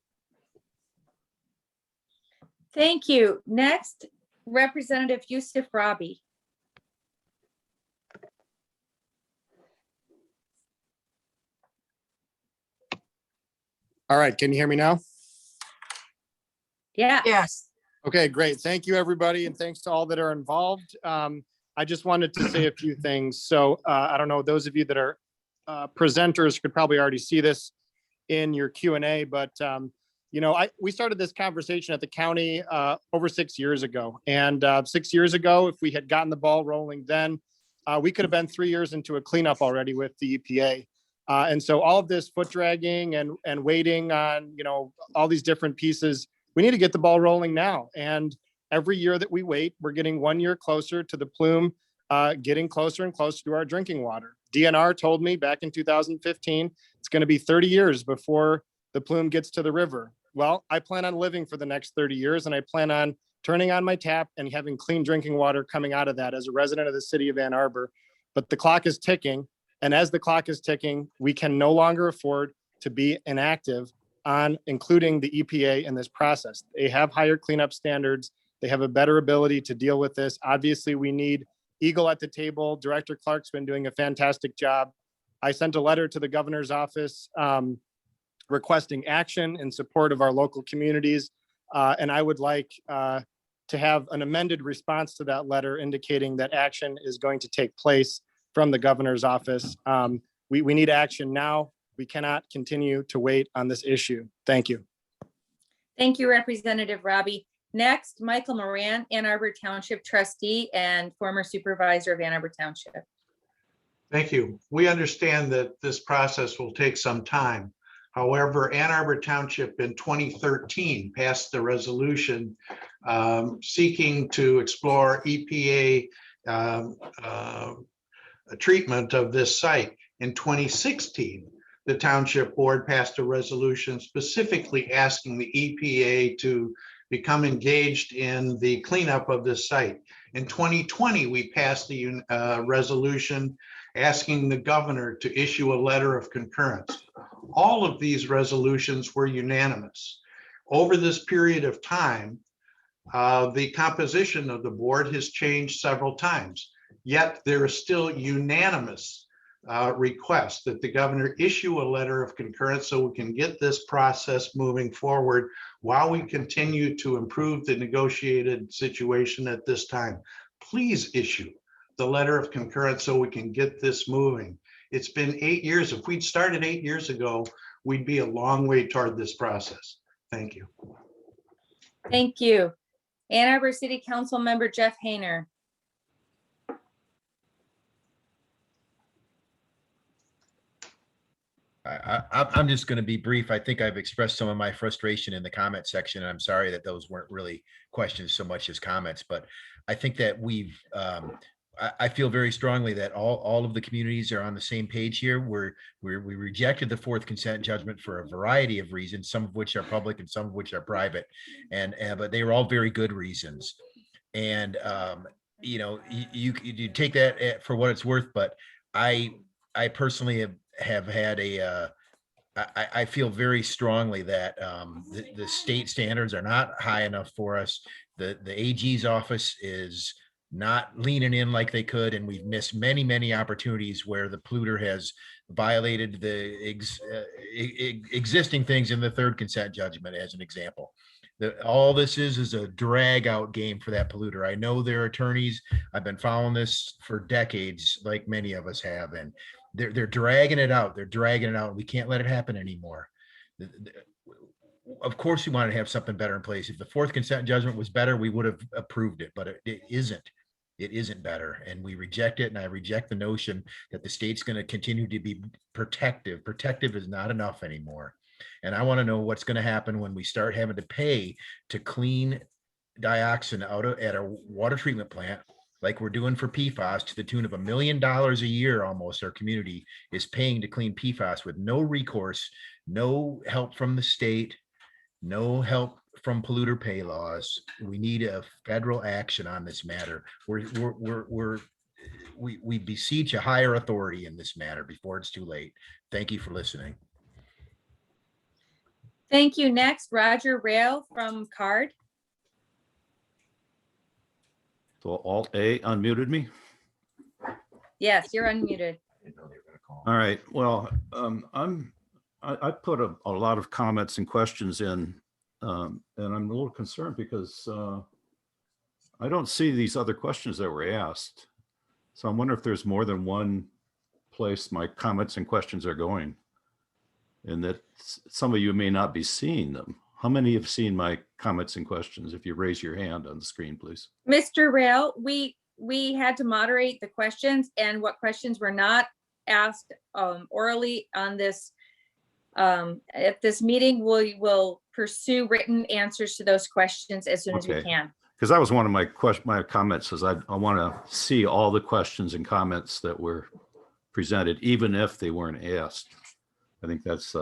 Thank you. Next, Representative Yusuf Rabi. All right, can you hear me now? Yeah. Yes. Okay, great. Thank you, everybody, and thanks to all that are involved. I just wanted to say a few things. So I don't know, those of you that are presenters could probably already see this in your Q&A, but you know, we started this conversation at the county over 6 years ago. And 6 years ago, if we had gotten the ball rolling then, we could have been 3 years into a cleanup already with the EPA. And so all of this foot dragging and waiting on, you know, all these different pieces, we need to get the ball rolling now. And every year that we wait, we're getting 1 year closer to the plume, getting closer and closer to our drinking water. DNR told me back in 2015, it's going to be 30 years before the plume gets to the river. Well, I plan on living for the next 30 years, and I plan on turning on my tap and having clean drinking water coming out of that as a resident of the city of Ann Arbor. But the clock is ticking. And as the clock is ticking, we can no longer afford to be inactive on including the EPA in this process. They have higher cleanup standards. They have a better ability to deal with this. Obviously, we need EGLE at the table. Director Clark's been doing a fantastic job. I sent a letter to the governor's office requesting action in support of our local communities. And I would like to have an amended response to that letter indicating that action is going to take place from the governor's office. We need action now. We cannot continue to wait on this issue. Thank you. Thank you, Representative Rabi. Next, Michael Moran, Ann Arbor Township trustee and former supervisor of Ann Arbor Township. Thank you. We understand that this process will take some time. However, Ann Arbor Township in 2013 passed the resolution seeking to explore EPA treatment of this site. In 2016, the township board passed a resolution specifically asking the EPA to become engaged in the cleanup of this site. In 2020, we passed the resolution asking the governor to issue a letter of concurrence. All of these resolutions were unanimous. Over this period of time, the composition of the board has changed several times, yet there is still unanimous request that the governor issue a letter of concurrence so we can get this process moving forward while we continue to improve the negotiated situation at this time. Please issue the letter of concurrence so we can get this moving. It's been 8 years. If we'd started 8 years ago, we'd be a long way toward this process. Thank you. Thank you. Ann Arbor City Council member Jeff Hayner. I'm just going to be brief. I think I've expressed some of my frustration in the comment section, and I'm sorry that those weren't really questions so much as comments, but I think that I feel very strongly that all of the communities are on the same page here. We rejected the fourth consent judgment for a variety of reasons, some of which are public and some of which are private, but they were all very good reasons. And you know, you take that for what it's worth, but I personally have had I feel very strongly that the state standards are not high enough for us. The AG's office is not leaning in like they could, and we've missed many opportunities where the polluter has violated the existing things in the third consent judgment, as an example. All this is a drag out game for that polluter. I know their attorneys. I've been following this for decades, like many of us have, and they're dragging it out. They're dragging it out. We can't let it happen anymore. Of course, we want to have something better in place. If the fourth consent judgment was better, we would have approved it, but it isn't. It isn't better, and we reject it. And I reject the notion that the state's going to continue to be protective. Protective is not enough anymore. And I want to know what's going to happen when we start having to pay to clean dioxin out of at a water treatment plant, like we're doing for PFAS, to the tune of $1 million a year. Almost our community is paying to clean PFAS with no recourse, no help from the state, no help from polluter pay laws. We need a federal action on this matter. We beseech a higher authority in this matter before it's too late. Thank you for listening. Thank you. Next, Roger Rail from CARD. So Alt A unmuted me. Yes, you're unmuted. All right. Well, I put a lot of comments and questions in, and I'm a little concerned because I don't see these other questions that were asked. So I'm wondering if there's more than one place my comments and questions are going, and that some of you may not be seeing them. How many have seen my comments and questions? If you raise your hand on the screen, please. Mr. Rail, we had to moderate the questions, and what questions were not asked orally on this at this meeting, we will pursue written answers to those questions as soon as we can. Because that was one of my comments, is I want to see all the questions and comments that were presented, even if they weren't asked. I think that's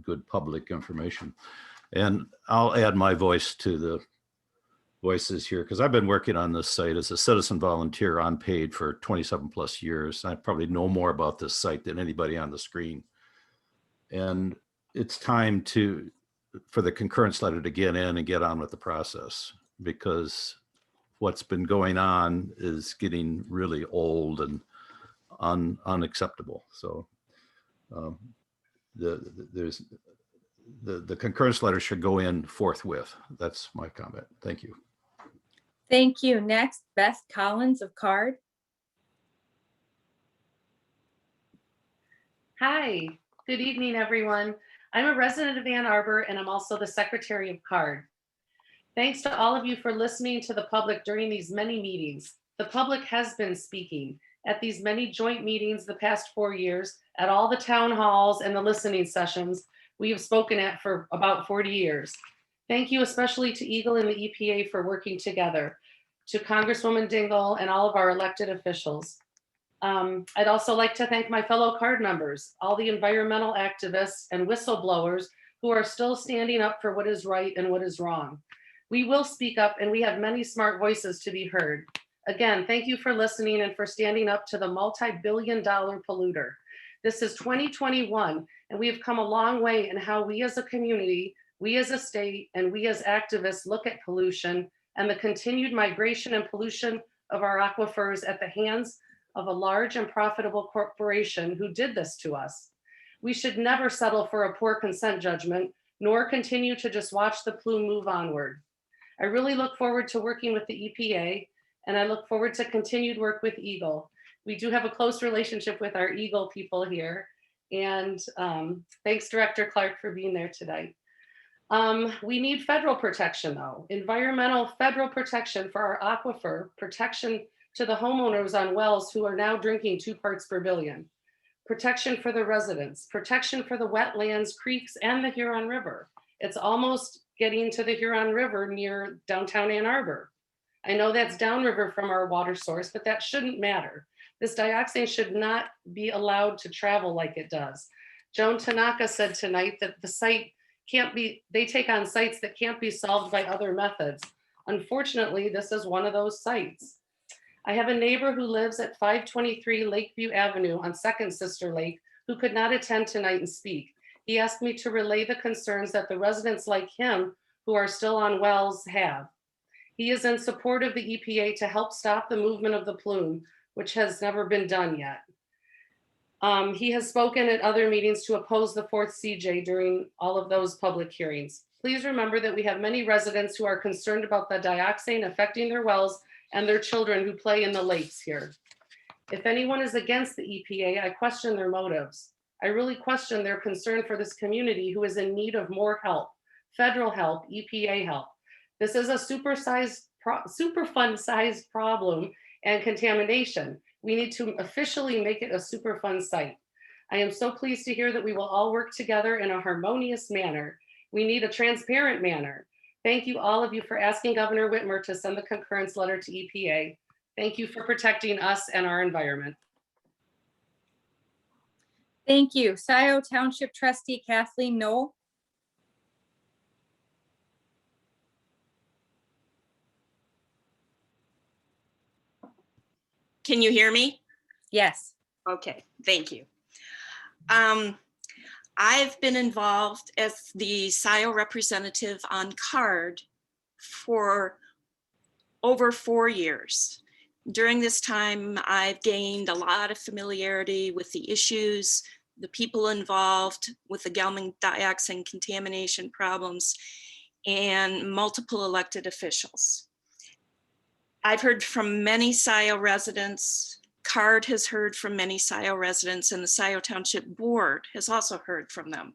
good public information. And I'll add my voice to the voices here, because I've been working on this site as a citizen volunteer unpaid for 27 plus years. I probably know more about this site than anybody on the screen. And it's time for the concurrence letter to get in and get on with the process, because what's been going on is getting really old and unacceptable. So the concurrence letter should go in forthwith. That's my comment. Thank you. Thank you. Next, Beth Collins of CARD. Hi, good evening, everyone. I'm a resident of Ann Arbor, and I'm also the secretary of CARD. Thanks to all of you for listening to the public during these many meetings. The public has been speaking at these many joint meetings the past 4 years, at all the town halls and the listening sessions we have spoken at for about 40 years. Thank you especially to EGLE and the EPA for working together, to Congresswoman Dingell and all of our elected officials. I'd also like to thank my fellow CARD members, all the environmental activists and whistleblowers who are still standing up for what is right and what is wrong. We will speak up, and we have many smart voices to be heard. Again, thank you for listening and for standing up to the multi-billion-dollar polluter. This is 2021, and we have come a long way in how we as a community, we as a state, and we as activists look at pollution and the continued migration and pollution of our aquifers at the hands of a large and profitable corporation who did this to us. We should never settle for a poor consent judgment, nor continue to just watch the plume move onward. I really look forward to working with the EPA, and I look forward to continued work with EGLE. We do have a close relationship with our EGLE people here, and thanks, Director Clark, for being there tonight. We need federal protection, though, environmental federal protection for our aquifer, protection to the homeowners on wells who are now drinking 2 parts per billion, protection for the residents, protection for the wetlands, creeks, and the Huron River. It's almost getting to the Huron River near downtown Ann Arbor. I know that's downriver from our water source, but that shouldn't matter. This dioxane should not be allowed to travel like it does. Joan Tanaka said tonight that the site can't be, they take on sites that can't be solved by other methods. Unfortunately, this is one of those sites. I have a neighbor who lives at 523 Lakeview Avenue on Second Sister Lake who could not attend tonight and speak. He asked me to relay the concerns that the residents like him who are still on wells have. He is in support of the EPA to help stop the movement of the plume, which has never been done yet. He has spoken at other meetings to oppose the 4th CJ during all of those public hearings. Please remember that we have many residents who are concerned about the dioxane affecting their wells and their children who play in the lakes here. If anyone is against the EPA, I question their motives. I really question their concern for this community who is in need of more help, federal help, EPA help. This is a Superfund sized problem, and contamination. We need to officially make it a Superfund site. I am so pleased to hear that we will all work together in a harmonious manner. We need a transparent manner. Thank you, all of you, for asking Governor Whitmer to send the concurrence letter to EPA. Thank you for protecting us and our environment. Thank you. Scioto Township Trustee Kathleen Knoll. Can you hear me? Yes. Okay, thank you. I've been involved as the SIO representative on CARD for over 4 years. During this time, I've gained a lot of familiarity with the issues, the people involved with the Gelman dioxane contamination problems, and multiple elected officials. I've heard from many SIO residents. CARD has heard from many SIO residents, and the SIO Township Board has also heard from them.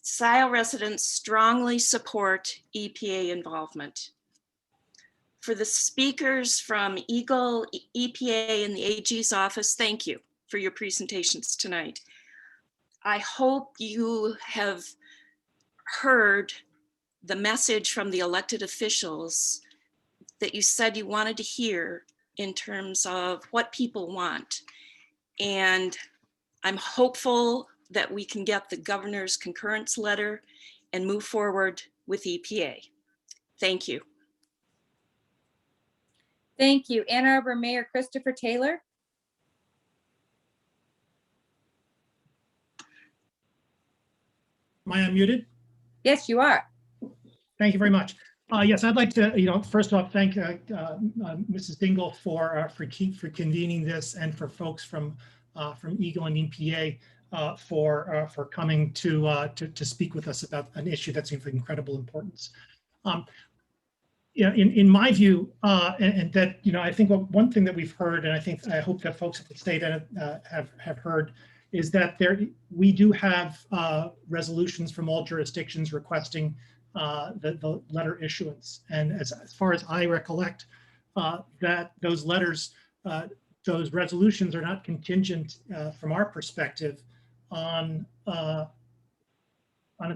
SIO residents strongly support EPA involvement. For the speakers from EGLE, EPA, and the AG's office, thank you for your presentations tonight. I hope you have heard the message from the elected officials that you said you wanted to hear in terms of what people want. And I'm hopeful that we can get the governor's concurrence letter and move forward with EPA. Thank you. Thank you. Ann Arbor Mayor Christopher Taylor. Am I unmuted? Yes, you are. Thank you very much. Yes, I'd like to, first off, thank Mrs. Dingle for convening this, and for folks from EGLE and EPA for coming to speak with us about an issue that's of incredible importance. In my view, and that I think one thing that we've heard, and I hope that folks at the state have heard, is that we do have resolutions from all jurisdictions requesting the letter issuance. And as far as I recollect, that those letters, those resolutions are not contingent from our perspective on a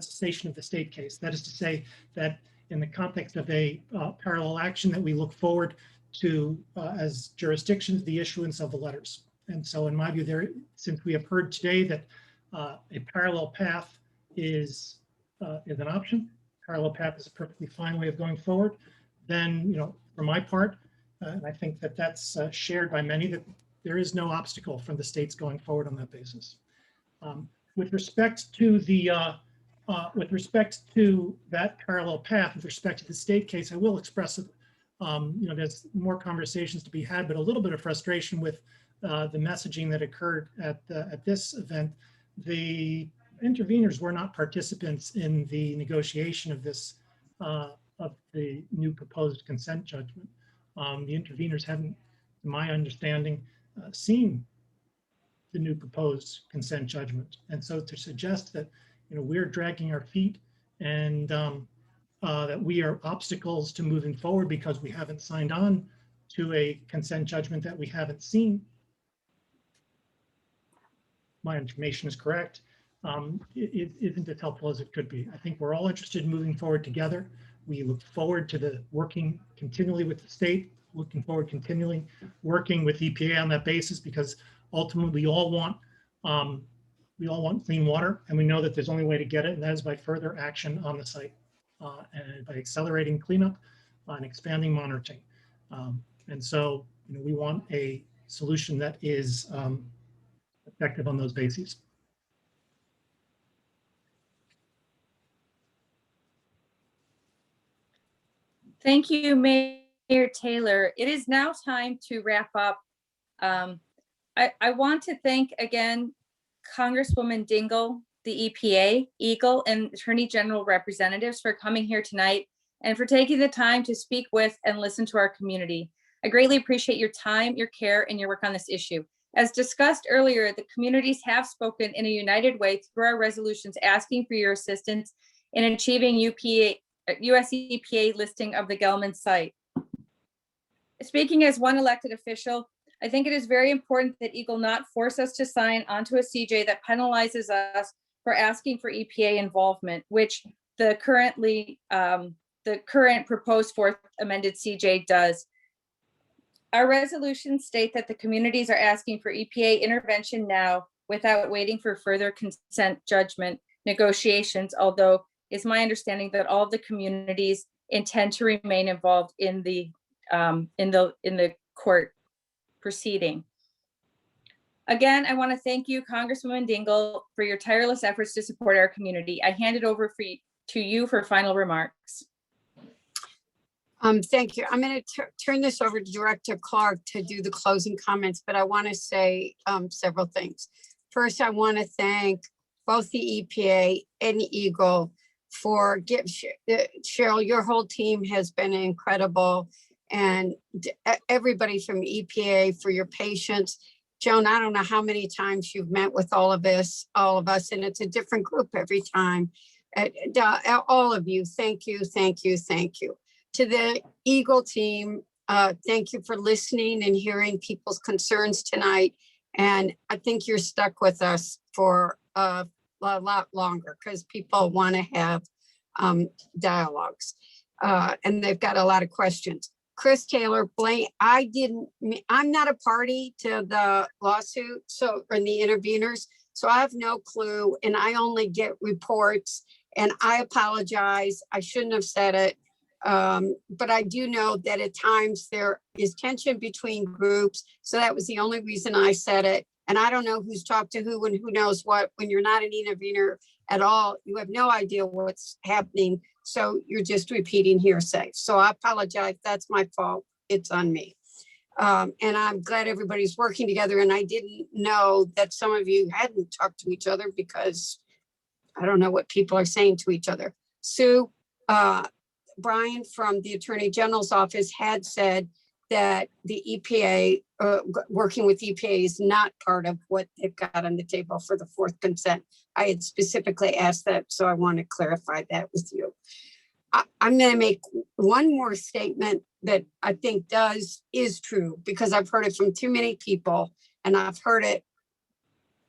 cessation of the state case. That is to say that in the context of a parallel action, that we look forward to, as jurisdictions, the issuance of the letters. And so in my view, since we have heard today that a parallel path is an option, parallel path is a perfectly fine way of going forward, then, for my part, and I think that that's shared by many, that there is no obstacle from the states going forward on that basis. With respect to that parallel path, with respect to the state case, I will express, there's more conversations to be had, but a little bit of frustration with the messaging that occurred at this event. The interveners were not participants in the negotiation of this, of the new proposed consent judgment. The interveners haven't, to my understanding, seen the new proposed consent judgment. And so to suggest that, we're dragging our feet and that we are obstacles to moving forward because we haven't signed on to a consent judgment that we haven't seen, my information is correct, it isn't as helpful as it could be. I think we're all interested in moving forward together. We look forward to working continually with the state, looking forward continually working with EPA on that basis, because ultimately we all want clean water, and we know that there's only way to get it, and that is by further action on the site and by accelerating cleanup and expanding monitoring. And so we want a solution that is effective on those bases. Thank you, Mayor Taylor. It is now time to wrap up. I want to thank again Congresswoman Dingle, the EPA, EGLE, and Attorney General representatives for coming here tonight and for taking the time to speak with and listen to our community. I greatly appreciate your time, your care, and your work on this issue. As discussed earlier, the communities have spoken in a united way through our resolutions asking for your assistance in achieving US EPA listing of the Gelman site. Speaking as one elected official, I think it is very important that Eagle not force us to sign onto a CJ that penalizes us for asking for EPA involvement, which the current proposed fourth amended CJ does. Our resolutions state that the communities are asking for EPA intervention now without waiting for further consent judgment negotiations, although it's my understanding that all of the communities intend to remain involved in the court proceeding. Again, I want to thank you, Congresswoman Dingell, for your tireless efforts to support our community. I hand it over to you for final remarks. Thank you. I'm going to turn this over to Director Clark to do the closing comments, but I want to say several things. First, I want to thank both the EPA and Eagle for Cheryl, your whole team has been incredible, and everybody from EPA for your patience. Joan, I don't know how many times you've met with all of us, and it's a different group every time. All of you, thank you, thank you, thank you. To the Eagle team, thank you for listening and hearing people's concerns tonight. And I think you're stuck with us for a lot longer because people want to have dialogues and they've got a lot of questions. Chris Taylor, I'm not a party to the lawsuit, or the interveners, so I have no clue, and I only get reports, and I apologize. I shouldn't have said it. But I do know that at times there is tension between groups. So that was the only reason I said it. And I don't know who's talked to who and who knows what. When you're not an intervener at all, you have no idea what's happening. So you're just repeating hearsay. So I apologize. That's my fault. It's on me. And I'm glad everybody's working together. And I didn't know that some of you hadn't talked to each other because I don't know what people are saying to each other. Sue, Brian from the Attorney General's office had said that the EPA, working with EPA is not part of what they've got on the table for the fourth consent. I had specifically asked that, so I want to clarify that with you. I'm going to make one more statement that I think is true because I've heard it from too many people, and I've heard it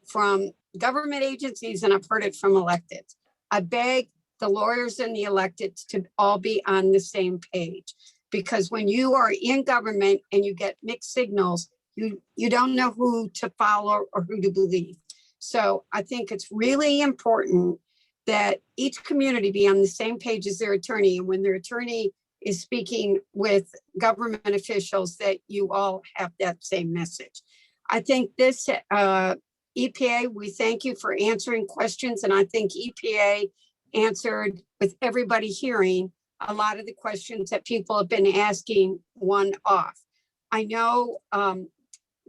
from government agencies and I've heard it from electeds. I beg the lawyers and the electeds to all be on the same page, because when you are in government and you get mixed signals, you don't know who to follow or who to believe. So I think it's really important that each community be on the same page as their attorney, and when their attorney is speaking with government officials, that you all have that same message. I think this EPA, we thank you for answering questions, and I think EPA answered, with everybody hearing, a lot of the questions that people have been asking one off. I know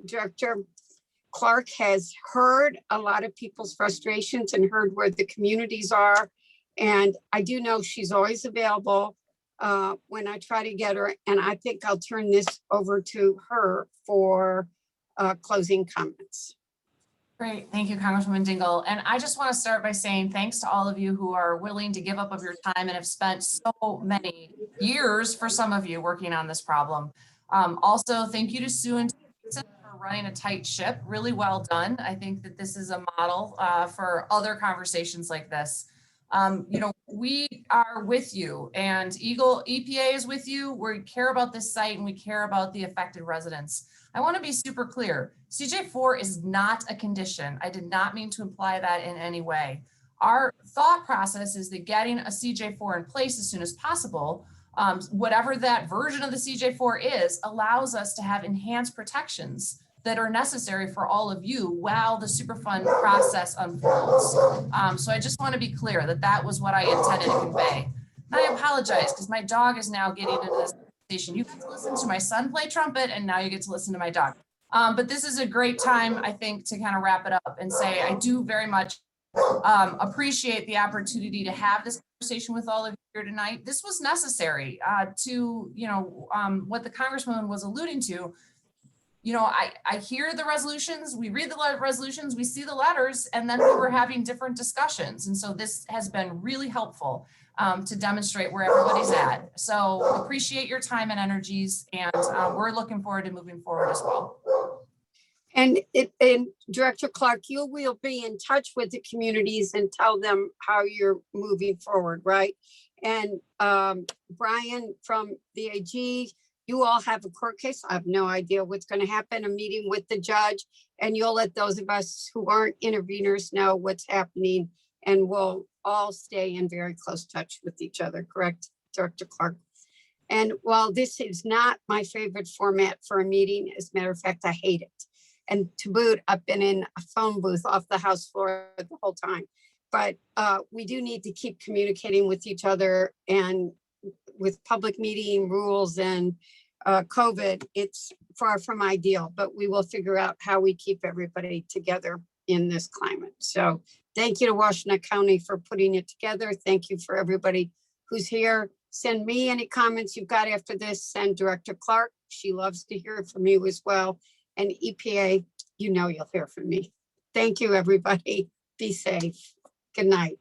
Director Clark has heard a lot of people's frustrations and heard where the communities are. And I do know she's always available when I try to get her. And I think I'll turn this over to her for closing comments. Great. Thank you, Congresswoman Dingell. And I just want to start by saying thanks to all of you who are willing to give up of your time and have spent so many years, for some of you, working on this problem. Also, thank you to Sue and for running a tight ship. Really well done. I think that this is a model for other conversations like this. You know, we are with you, and EPA is with you. We care about this site and we care about the affected residents. I want to be super clear. CJ4 is not a condition. I did not mean to imply that in any way. Our thought process is that getting a CJ4 in place as soon as possible, whatever that version of the CJ4 is, allows us to have enhanced protections that are necessary for all of you while the Superfund process unfolds. So I just want to be clear that that was what I intended to convey. And I apologize because my dog is now getting into this conversation. You get to listen to my son play trumpet, and now you get to listen to my dog. But this is a great time, I think, to kind of wrap it up and say I do very much appreciate the opportunity to have this conversation with all of you here tonight. This was necessary to, what the Congresswoman was alluding to. you know, I hear the resolutions, we read the resolutions, we see the letters, and then we were having different discussions. And so this has been really helpful to demonstrate where everybody's at. So appreciate your time and energies, and we're looking forward to moving forward as well. And Director Clark, you will be in touch with the communities and tell them how you're moving forward, right? And Brian from the AG, you all have a court case. I have no idea what's going to happen, a meeting with the judge, and you'll let those of us who aren't interveners know what's happening, and we'll all stay in very close touch with each other, correct, Director Clark? And while this is not my favorite format for a meeting, as a matter of fact, I hate it. And to boot, I've been in a phone booth off the House floor the whole time. But we do need to keep communicating with each other, and with public meeting rules and COVID, it's far from ideal, but we will figure out how we keep everybody together in this climate. So thank you to Washtenaw County for putting it together. Thank you for everybody who's here. Send me any comments you've got after this. Send Director Clark. She loves to hear from you as well. And EPA, you know you'll hear from me. Thank you, everybody. Be safe. Good night.